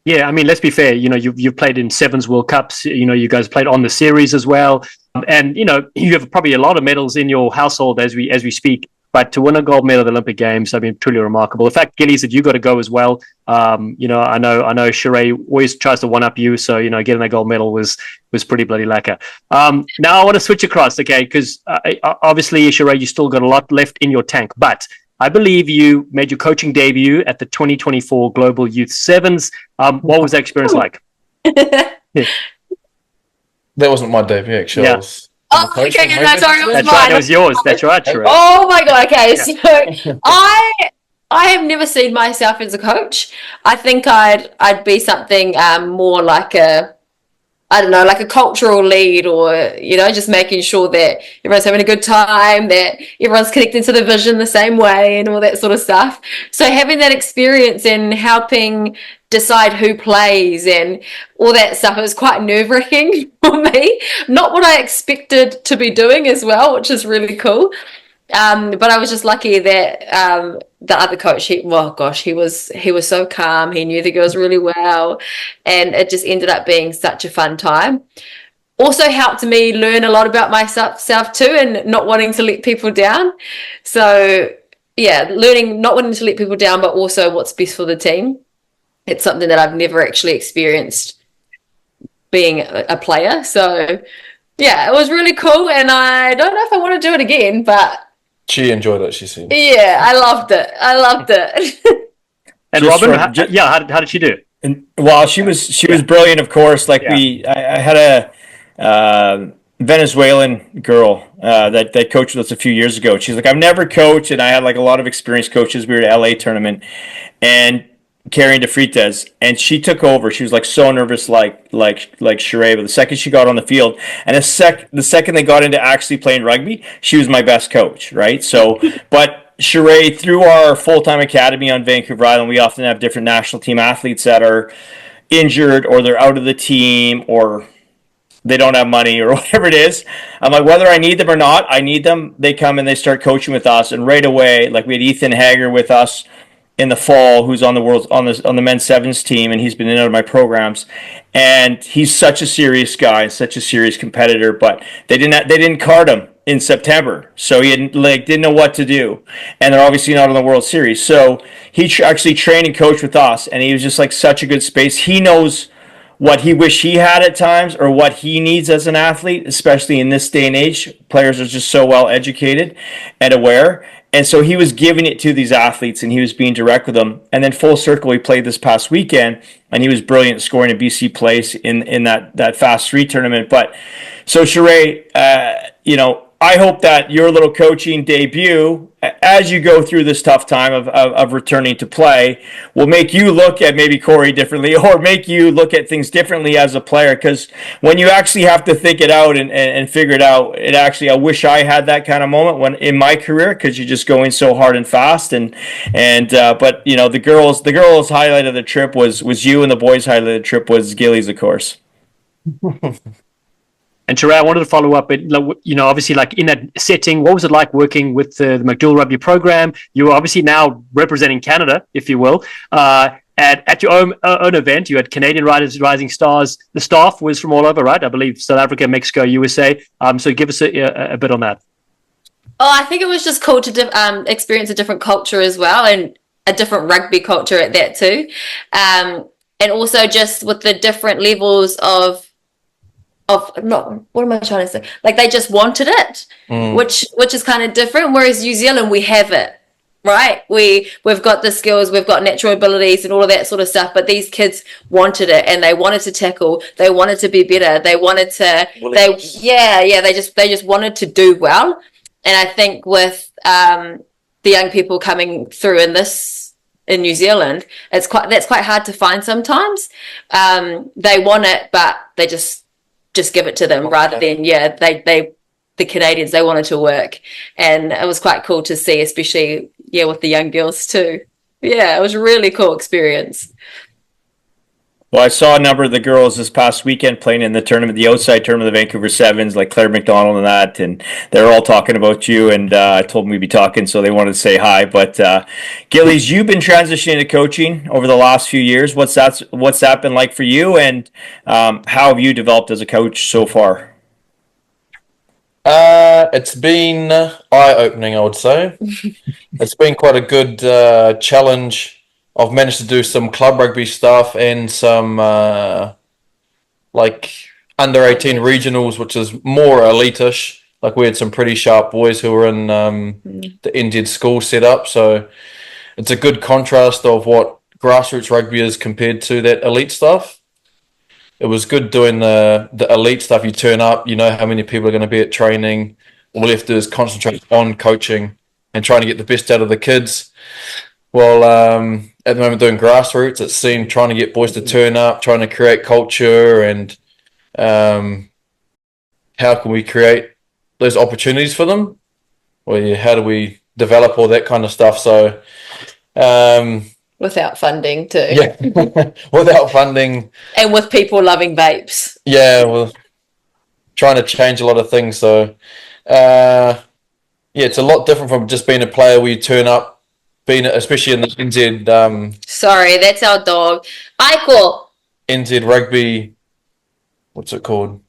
B: Yeah, I mean, let's be fair. You've played in Sevens World Cups. You guys played on the series as well, and you have probably a lot of medals in your household as we speak. But to win a gold medal at the Olympic Games, I mean, truly remarkable. In fact, Gillies, that you got to go as well. I know Shiray always tries to one up you, so getting a gold medal was pretty bloody lacquer. Now I want to switch across, okay? Because obviously, Shiray, you still got a lot left in your tank, but I believe you made your coaching debut at the 2024 Global Youth Sevens. What was that experience like?
F: That wasn't my debut, actually.
B: Yeah.
A: Okay, no, sorry, it was
B: That's
A: mine.
B: right, that was yours. That's right, Shiray.
A: Oh my God, okay, so I have never seen myself as a coach. I think I'd be something more like like a cultural lead, or just making sure that everyone's having a good time, that everyone's connecting to the vision the same way, and all that sort of stuff. So having that experience and helping decide who plays and all that stuff, it was quite nerve-wracking for me. Not what I expected to be doing as well, which is really cool. But I was just lucky that the other coach, he was so calm. He knew the girls really well, and it just ended up being such a fun time. Also helped me learn a lot about myself too, and not wanting to let people down. So yeah, learning not wanting to let people down, but also what's best for the team. It's something that I've never actually experienced being a player. So yeah, it was really cool, and I don't know if I want to do it again, but
F: she enjoyed it, she said.
A: Yeah, I loved it.
B: And
E: Just
B: Robin, how did she do?
E: And well, she was brilliant, of course. Like I had a Venezuelan girl that coached with us a few years ago. She's like, I've never coached, and I had like a lot of experienced coaches. We were at LA tournament, and Karen DeFrites, and she took over. She was like so nervous, like Shiray. But the second she got on the field, and the second they got into actually playing rugby, she was my best coach, right? So, but Shiray, through our full-time academy on Vancouver Island, we often have different national team athletes that are injured, or they're out of the team, or they don't have money, or whatever it is. I'm like, whether I need them or not, I need them. They come and they start coaching with us, and right away, like we had Ethan Hager with us in the fall, who's on the men's sevens team, and he's been in and out of my programs, and he's such a serious guy, such a serious competitor. But they didn't card him in September, so he didn't know what to do, and they're obviously not in the World Series. So he actually trained and coached with us, and he was just like such a good space. He knows what he wish he had at times, or what he needs as an athlete, especially in this day and age. Players are just so well educated and aware. And so he was giving it to these athletes, and he was being direct with them. And then full circle, we played this past weekend, and he was brilliant scoring a BC place in that Fast 3 tournament. But so Shiray, I hope that your little coaching debut, as you go through this tough time of returning to play, will make you look at maybe Corey differently, or make you look at things differently as a player. Because when you actually have to think it out and figure it out, I wish I had that kind of moment in my career, because you're just going so hard and fast. But the girls' highlight of the trip was you, and the boys' highlight of the trip was Gillies, of course.
B: And Shiray, I wanted to follow up, obviously, like in that setting, what was it like working with the MacDowell Rugby program? You were obviously now representing Canada, if you will. At your own event, you had Canadian Riders Rising Stars. The staff was from all over, right? I believe South Africa, Mexico, USA. So give us a bit on that.
A: Oh, I think it was just cool to experience a different culture as well, and a different rugby culture at that too. And also just with the different levels of what am I trying to say? Like, they just wanted it, which is kind of different. Whereas New Zealand, we have it. right? We've got the skills, we've got natural abilities and all of that sort of stuff, but these kids wanted it, and they wanted to tackle, they wanted to be better, they wanted to, they just wanted to do well. And I think with the young people coming through in New Zealand, that's quite hard to find sometimes. They want it, but they just give it to them rather than the Canadians, they wanted to work. And it was quite cool to see, especially with the young girls too. Yeah, it was a really cool experience.
E: Well, I saw a number of the girls this past weekend playing in the tournament, the outside tournament of the Vancouver Sevens, like Claire McDonald and that, and they're all talking about you, and I told them we'd be talking, so they wanted to say hi. But Gillies, you've been transitioning to coaching over the last few years. What's that been like for you, and how have you developed as a coach so far?
F: It's been eye-opening, I would say. It's been quite a good challenge. I've managed to do some club rugby stuff and some like under 18 regionals, which is more elitish. Like we had some pretty sharp boys who were in the NZ school set up. So it's a good contrast of what grassroots rugby is compared to that elite stuff. It was good doing the elite stuff. You turn up, you know how many people are going to be at training. All you have to do is concentrate on coaching and trying to get the best out of the kids. Well, at the moment doing grassroots, it's trying to get boys to turn up, trying to create culture, and how can we create those opportunities for them? Well, how do we develop all that kind of stuff? So
A: Without funding too.
F: Yeah, without funding.
A: And with people loving vapes.
F: Yeah, well, trying to change a lot of things. So, it's a lot different from just being a player where you turn up, especially in the NZ.
A: Sorry, that's our dog. Michael.
F: NZ rugby, what's it called?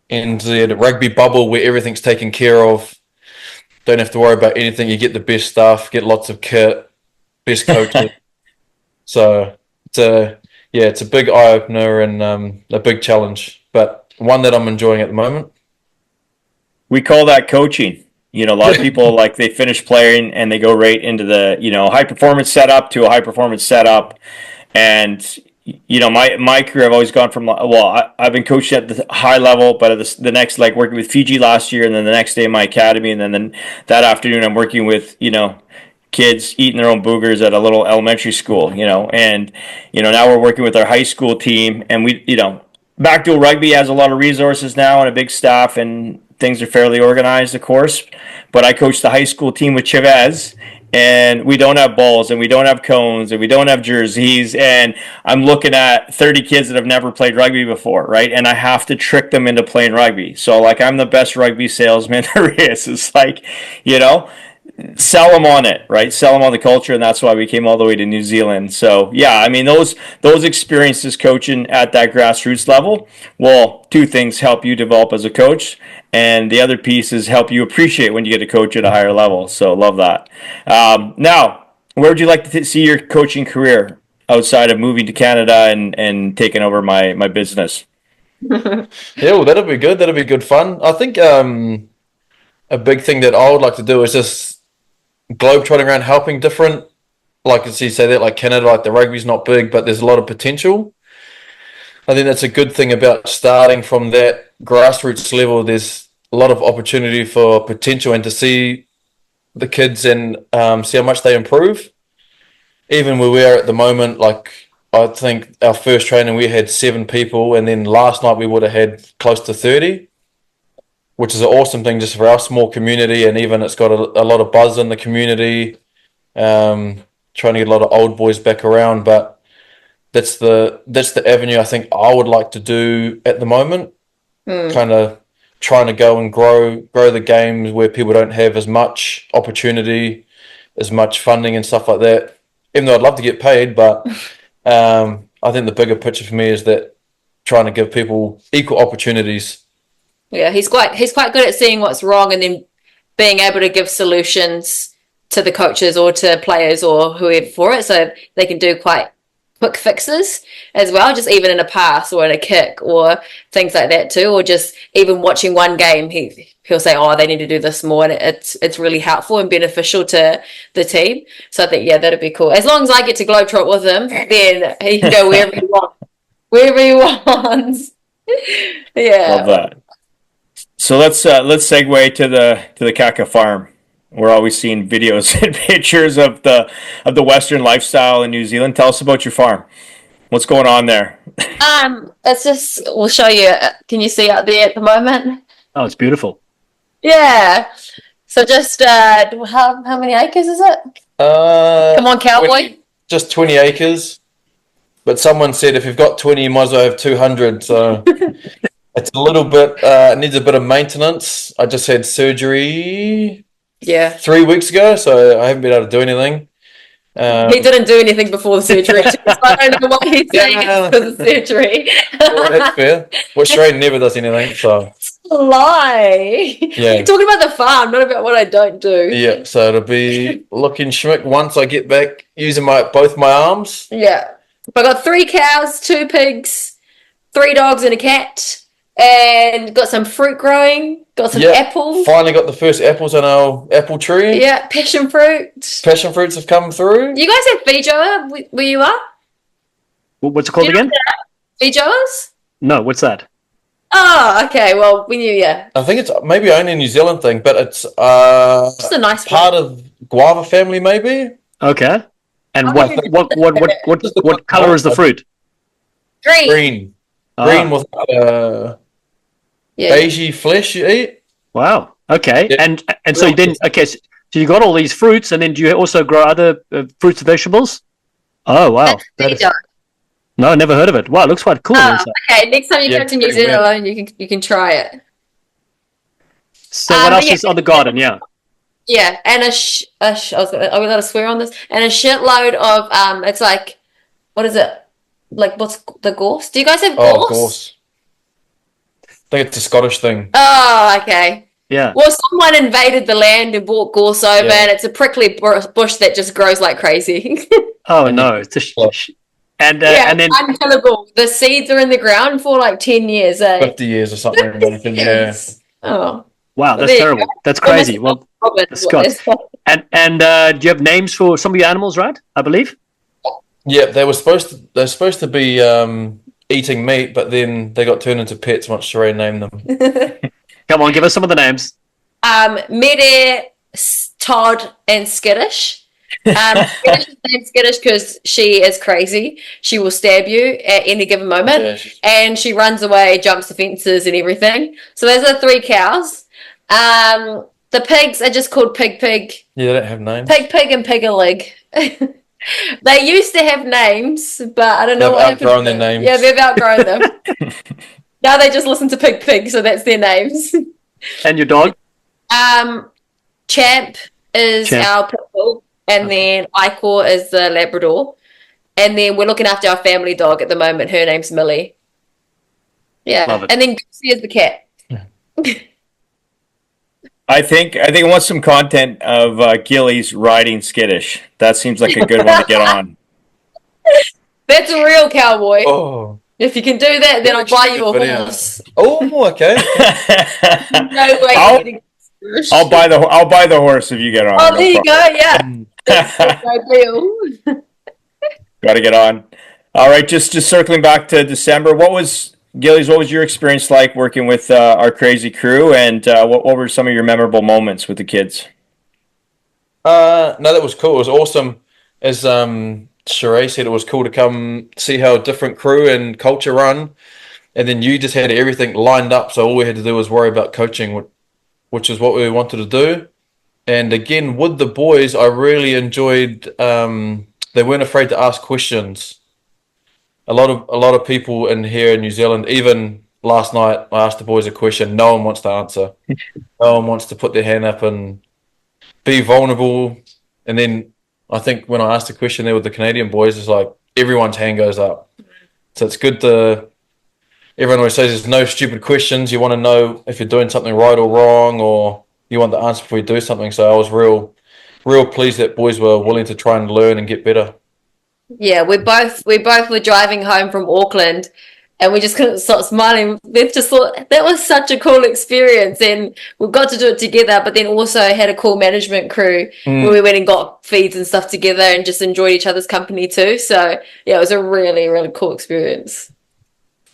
F: NZ rugby bubble where everything's taken care of. Don't have to worry about anything. You get the best stuff, get lots of kit. Best coaches. So it's a big eye opener and a big challenge, but one that I'm enjoying at the moment.
E: We call that coaching. A lot of people like they finish playing and they go right into the high performance setup to a high performance setup, and my career I've always gone from I've been coaching at the high level, but at the next, like working with Fiji last year, and then the next day in my academy, and then that afternoon I'm working with kids eating their own boogers at a little elementary school, and now we're working with our high school team, and we, MacDowell Rugby has a lot of resources now and a big staff, and things are fairly organized, of course. But I coach the high school team with Chavez, and we don't have balls, and we don't have cones, and we don't have jerseys, and I'm looking at 30 kids that have never played rugby before, right? And I have to trick them into playing rugby. So like I'm the best rugby salesman there is. It's like, sell them on it, right? Sell them on the culture, and that's why we came all the way to New Zealand. So yeah, I mean those experiences coaching at that grassroots level, well, two things help you develop as a coach, and the other piece is help you appreciate when you get to coach at a higher level. So love that. Now, where would you like to see your coaching career outside of moving to Canada and taking over my business?
F: Yeah, well, that'll be good. That'll be good fun. I think a big thing that I would like to do is just globetrotting around helping different, like as you say that, like Canada, like the rugby's not big, but there's a lot of potential. I think that's a good thing about starting from that grassroots level. There's a lot of opportunity for potential, and to see the kids and see how much they improve. Even where we are at the moment, like I think our first training we had 7 people, and then last night we would have had close to 30. Which is an awesome thing just for our small community, and even it's got a lot of buzz in the community, trying to get a lot of old boys back around. But that's the avenue I think I would like to do at the moment, kind of trying to go and grow the games where people don't have as much opportunity, as much funding and stuff like that. Even though I'd love to get paid, but I think the bigger picture for me is that trying to give people equal opportunities.
A: Yeah, he's quite good at seeing what's wrong and then being able to give solutions to the coaches or to players or whoever for it, so they can do quite quick fixes as well, just even in a pass or in a kick or things like that too, or just even watching one game, he'll say, oh, they need to do this more, and it's really helpful and beneficial to the team. So I think, yeah, that'd be cool. As long as I get to globetrot with him, then he can go wherever he wants. Wherever he wants. Yeah.
E: Love that. So let's segue to the Kaka farm. We're always seeing videos and pictures of the Western lifestyle in New Zealand. Tell us about your farm. What's going on there?
A: It's just, we'll show you. Can you see out there at the moment?
B: Oh, it's beautiful.
A: Yeah. So just how many acres is it? Come on, cowboy.
F: Just 20 acres. But someone said if you've got 20, you might as well have 200. So it's a little bit, needs a bit of maintenance. I just had surgery 3 weeks ago, so I haven't been able to do anything.
A: He didn't do anything before the surgery. So I don't know why he's saying it's for the surgery.
F: Well, that's fair. Well, Shiray never does anything, so.
A: Lie.
F: Yeah.
A: You're talking about the farm, not about what I don't do.
F: Yeah, so it'll be looking schmick once I get back using both my arms.
A: Yeah. I got 3 cows, 2 pigs, 3 dogs and a cat, and got some fruit growing, got some apples.
F: Finally got the first apples on our apple tree.
A: Yeah, passion fruit.
F: Passion fruits have come through.
A: You guys have Fijoa where you are?
B: What's it called again?
A: Fijoas?
B: No, what's that?
A: Oh, okay. Well, we knew,
F: I think it's maybe only a New Zealand thing, but it's
A: Just a nice
F: part of guava family, maybe.
B: Okay. And what color is the fruit?
A: Green.
F: Green with beigey flesh you eat.
B: Wow. Okay.
F: Yeah.
B: And so then so you got all these fruits, and then do you also grow other fruits and vegetables? Oh wow. No, never heard of it. Wow, it looks quite cool.
A: Okay, next time you come to New Zealand, you can try it.
B: So what else is on the garden? Yeah.
A: Yeah, and are we allowed to swear on this? And a shitload of it's like, what is it? Like, what's the gorse? Do you guys have gorse?
F: Oh, gorse. I think it's a Scottish thing.
A: Oh, okay.
B: Yeah.
A: Well, someone invaded the land and brought gorse over, and it's a prickly bush that just grows like crazy.
B: Oh no! It's and then
A: unkillable. The seeds are in the ground for like 10 years.
F: 50 years or something. Yeah.
A: Oh.
B: Wow, that's terrible. That's crazy. Well, Scott. And do you have names for some of your animals, right? I believe.
F: Yeah, they're supposed to be eating meat, but then they got turned into pets once Shiray named them.
B: Come on, give us some of the names.
A: Mede, Todd, and Skittish. Skittish is named Skittish because she is crazy. She will stab you at any given moment, and she runs away, jumps the fences, and everything. So those are 3 cows. The pigs are just called Pig.
F: Yeah, they don't have names.
A: Pig, and Pig-a-leg. They used to have names, but I don't know what happened. They've outgrown
F: their names.
A: Yeah, they've outgrown them. Now they just listen to Pig, so that's their names.
B: And your dog?
A: Champ is our pit bull, and then Icor is the Labrador. And then we're looking after our family dog at the moment. Her name's Millie. Yeah.
B: Love it.
A: And then Goosey is the cat.
E: I think I want some content of Gillies riding skittish. That seems like a good one to get on.
A: That's a real cowboy.
F: Oh.
A: If you can do that, then I'll buy you a horse.
F: Oh, okay.
A: No way.
E: I'll buy the horse if you get on.
A: Oh, there you go. Yeah. That's no deal.
E: Got to get on. All right, just circling back to December. Gillies, what was your experience like working with our crazy crew, and what were some of your memorable moments with the kids?
F: No, that was cool. It was awesome. As Shiray said, it was cool to come see how a different crew and culture run, and then you just had everything lined up, so all we had to do was worry about coaching, which is what we wanted to do. And again, with the boys, I really enjoyed. They weren't afraid to ask questions. A lot of people in here in New Zealand, even last night, I asked the boys a question. No one wants to answer. No one wants to put their hand up and be vulnerable. And then I think when I asked a question there with the Canadian boys, it's like everyone's hand goes up. So it's good to. Everyone always says there's no stupid questions. You want to know if you're doing something right or wrong, or you want the answer before you do something. So I was real pleased that boys were willing to try and learn and get better.
A: Yeah, we both were driving home from Auckland, and we just couldn't stop smiling. We've just thought that was such a cool experience, and we got to do it together. But then also had a cool management crew where we went and got feeds and stuff together, and just enjoyed each other's company too. So yeah, it was a really really cool experience.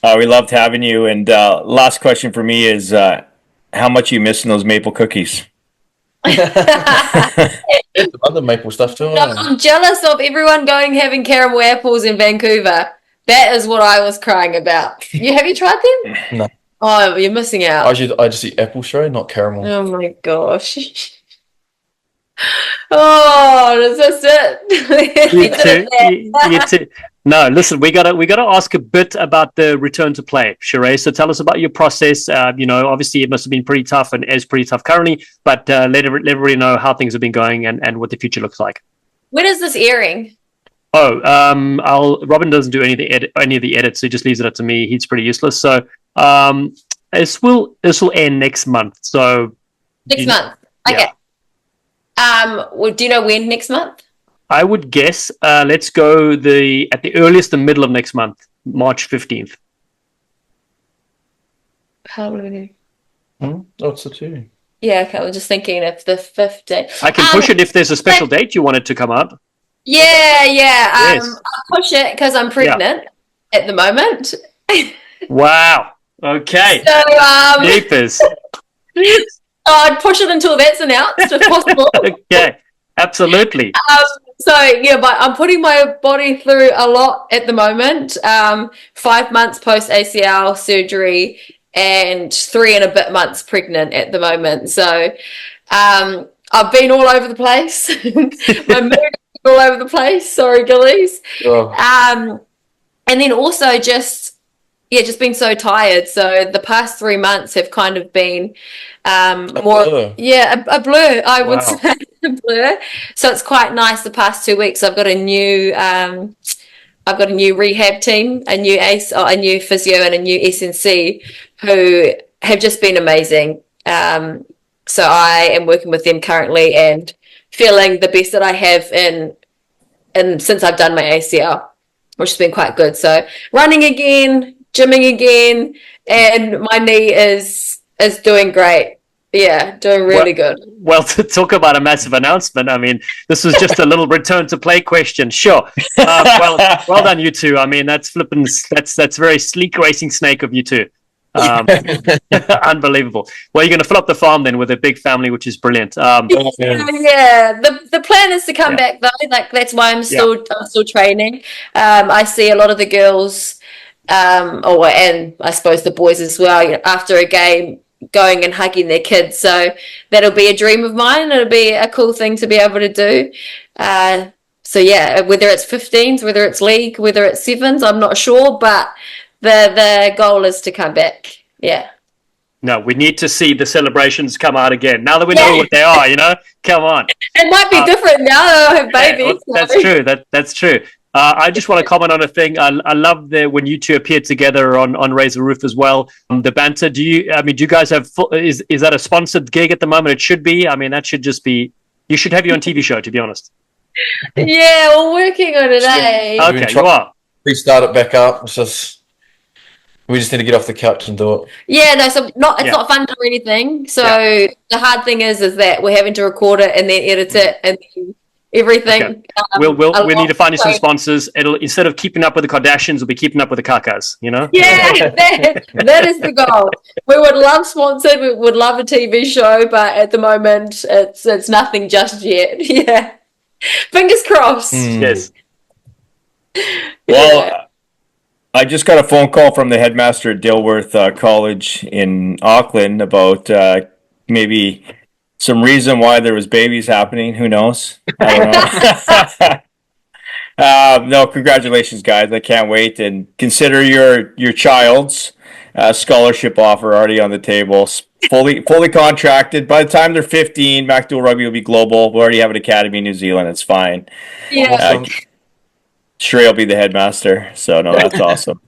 E: We loved having you. And last question for me is, how much are you missing those maple cookies?
F: Other maple stuff too.
A: I'm jealous of everyone going having caramel apples in Vancouver. That is what I was crying about. Have you tried them?
F: No.
A: Oh, you're missing out.
F: I just eat apple, Shiray, not caramel.
A: Oh my gosh. Oh, that's it.
B: You too. No, listen, we gotta ask a bit about the return to play, Shiray. So tell us about your process. Obviously it must have been pretty tough and is pretty tough currently, but let everybody know how things have been going and what the future looks like.
A: When is this airing?
B: Robin doesn't do any of the edits, so he just leaves it up to me. He's pretty useless. So this will end next month. So
A: next month. Okay. Yeah. Do you know when next month?
B: I would guess, let's go at the earliest, the middle of next month, March 15th.
A: How long are
F: Oh, it's the 2.
A: Yeah, okay. I was just thinking if the 15th.
B: I can push it if there's a special date you want it to come up.
A: Yeah.
B: Yes.
A: I'll push it because I'm pregnant at the moment.
B: Wow. Okay.
A: So,
B: Jeepers.
A: I'd push it until that's announced if possible.
B: Okay. Absolutely.
A: But I'm putting my body through a lot at the moment. 5 months post ACL surgery and 3 and a bit months pregnant at the moment. So I've been all over the place. My mood is all over the place. Sorry, Gillies.
F: Oh.
A: And then also just been so tired. So the past 3 months have kind of been
F: blur.
A: a blur. I would say a blur. So it's quite nice. The past 2 weeks, I've got a new rehab team, a new physio, and a new SNC who have just been amazing. So I am working with them currently and feeling the best that I have in since I've done my ACL, which has been quite good. So running again, gymming again, and my knee is doing great. Yeah, doing really good.
B: Well, to talk about a massive announcement, I mean, this was just a little return to play question. Sure. Well done, you two. I mean, that's very sleek racing snake of you two. Unbelievable. Well, you're going to fill up the farm then with a big family, which is brilliant.
A: Yeah. The plan is to come back though. Like that's why I'm still training. I see a lot of the girls, and I suppose the boys as well. After a game, going and hugging their kids. So that'll be a dream of mine. It'll be a cool thing to be able to do. So yeah, whether it's 15s, whether it's league, whether it's 7s, I'm not sure, but the goal is to come back. Yeah.
B: No, we need to see the celebrations come out again. Now that we know what they are, come on.
A: It might be different now that I have babies.
B: That's true. That's true. I just want to comment on a thing. I love when you two appeared together on Raise the Roof as well. The banter. Do you guys have? Is that a sponsored gig at the moment? It should be. I mean, that should just be. You should have your own TV show. To be honest.
A: Yeah, we're working on it.
B: Okay, you are.
F: Restart it back up. It's just we just need to get off the couch and do it.
A: Yeah, no. So it's not fun or anything. So the hard thing is that we're having to record it and then edit it and then everything.
B: Okay. We'll need to find you some sponsors. It'll, instead of keeping up with the Kardashians, we'll be keeping up with the Kakas,
A: Yeah, that is the goal. We would love sponsored. We would love a TV show, but at the moment, it's nothing just yet. Yeah, fingers crossed.
B: Yes.
E: Well, I just got a phone call from the headmaster at Dilworth College in Auckland about maybe some reason why there was babies happening. Who knows? I don't know. No, congratulations, guys. I can't wait. And consider your child's scholarship offer already on the table. Fully contracted. By the time they're 15, MacDowell Rugby will be global. We already have an academy in New Zealand. It's fine.
A: Yeah.
F: Shiray
E: will be the headmaster. So, no, that's awesome.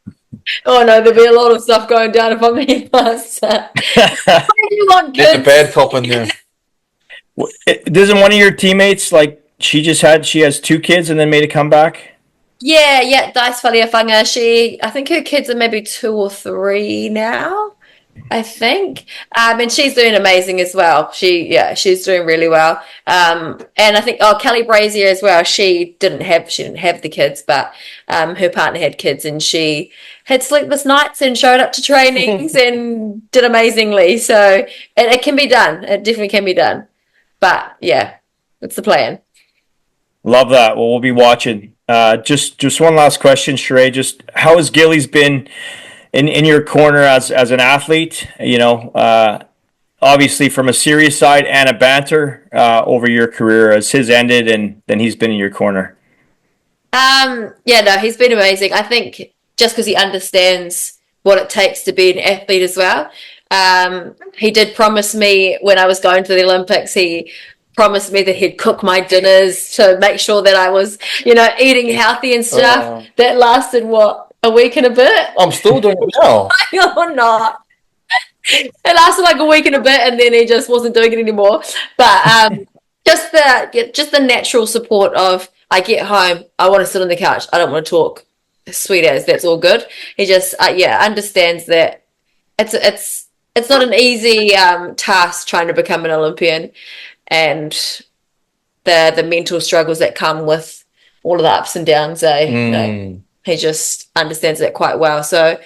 A: Oh, no, there'll be a lot of stuff going down if I'm the headmaster. Why do you want kids?
F: There's a bad cop in there.
E: Doesn't one of your teammates, like, she has 2 kids and then made a comeback?
A: Yeah, Dice Faliafanga. I think her kids are maybe 2 or 3 now. I think, and she's doing amazing as well. She's doing really well. And I think Kelly Brazier as well. She didn't have the kids, but her partner had kids, and she had sleepless nights and showed up to trainings and did amazingly. So it can be done. It definitely can be done. But yeah, it's the plan.
E: Love that. Well, we'll be watching. Just one last question, Shiray. Just how has Gillies been in your corner as an athlete? Obviously from a serious side and a banter over your career as his ended, and then he's been in your corner.
A: He's been amazing. I think just because he understands what it takes to be an athlete as well. He did promise me when I was going to the Olympics, he promised me that he'd cook my dinners to make sure that I was, eating healthy and stuff. That lasted, a week and a bit?
F: I'm still doing it now.
A: You're not. It lasted like a week and a bit, and then he just wasn't doing it anymore. But just the natural support of, I get home, I want to sit on the couch, I don't want to talk. Sweet as, that's all good. He just understands that it's not an easy task trying to become an Olympian, and the mental struggles that come with all of the ups and downs. He just understands that quite well. So,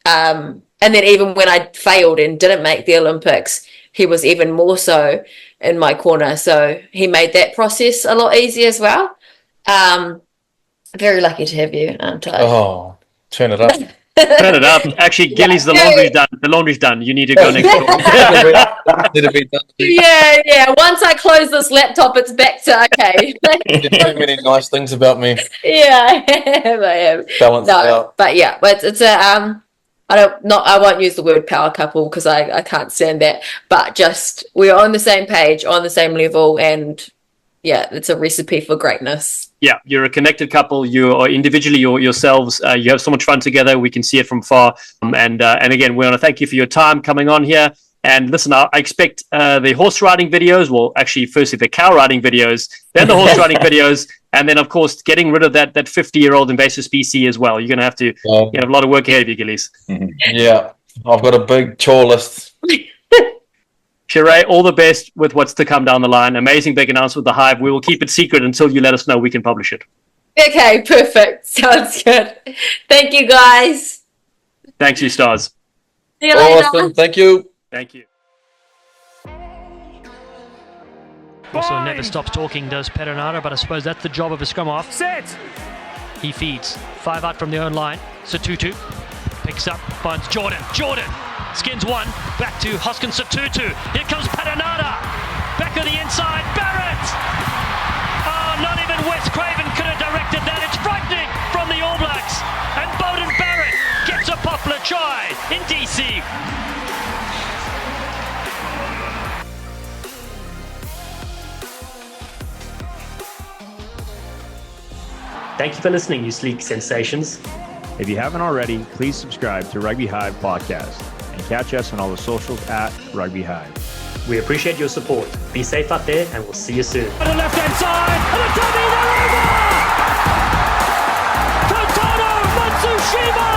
A: and then even when I failed and didn't make the Olympics, he was even more so in my corner. So he made that process a lot easier as well. Very lucky to have you, aren't I?
F: Oh, turn it up.
B: Turn it up. Actually, Gillies, the laundry's done. The laundry's done. You need to go next door.
F: Need to be done.
A: Yeah. Once I close this laptop, it's back to okay.
F: Too many nice things about me.
A: Yeah, I am.
F: Balance out.
A: But yeah, it's a I won't use the word power couple because I can't stand that. But just we're on the same page, on the same level, and yeah, it's a recipe for greatness.
B: Yeah, you're a connected couple. You are individually yourselves. You have so much fun together. We can see it from far. And again, we want to thank you for your time coming on here. And listen, I expect the horse riding videos. Well, actually, firstly the cow riding videos, then the horse riding videos, and then of course getting rid of that 50-year-old invasive species as well. You're going to have to have a lot of work ahead of you, Gillies.
F: Yeah, I've got a big chore list.
B: Shiray, all the best with what's to come down the line. Amazing big announcement with the Hive. We will keep it secret until you let us know we can publish it.
A: Okay, perfect. Sounds good. Thank you, guys.
B: Thanks, you stars.
A: See you later.
F: Awesome. Thank you.
B: Thank you.
C: Also never stops talking, does Perenara, but I suppose that's the job of a scrum half.
G: Set.
C: He feeds. 5 out from their own line. Satutu picks up, finds Jordan. Skins one, back to Hoskins Satutu. Here comes Perenara. Back on the inside, Barrett. Oh, not even Wes Craven could have directed that. It's frightening from the All Blacks. And Bowden Barrett gets a popular try in DC.
B: Thank you for listening, you sleek sensations.
D: If you haven't already, please subscribe to Rugby Hive Podcast and catch us on all the socials at Rugby Hive.
B: We appreciate your support. Be safe out there, and we'll see you soon.
C: On the left-hand side, and a dummy, they're over! Totoro Matsushima!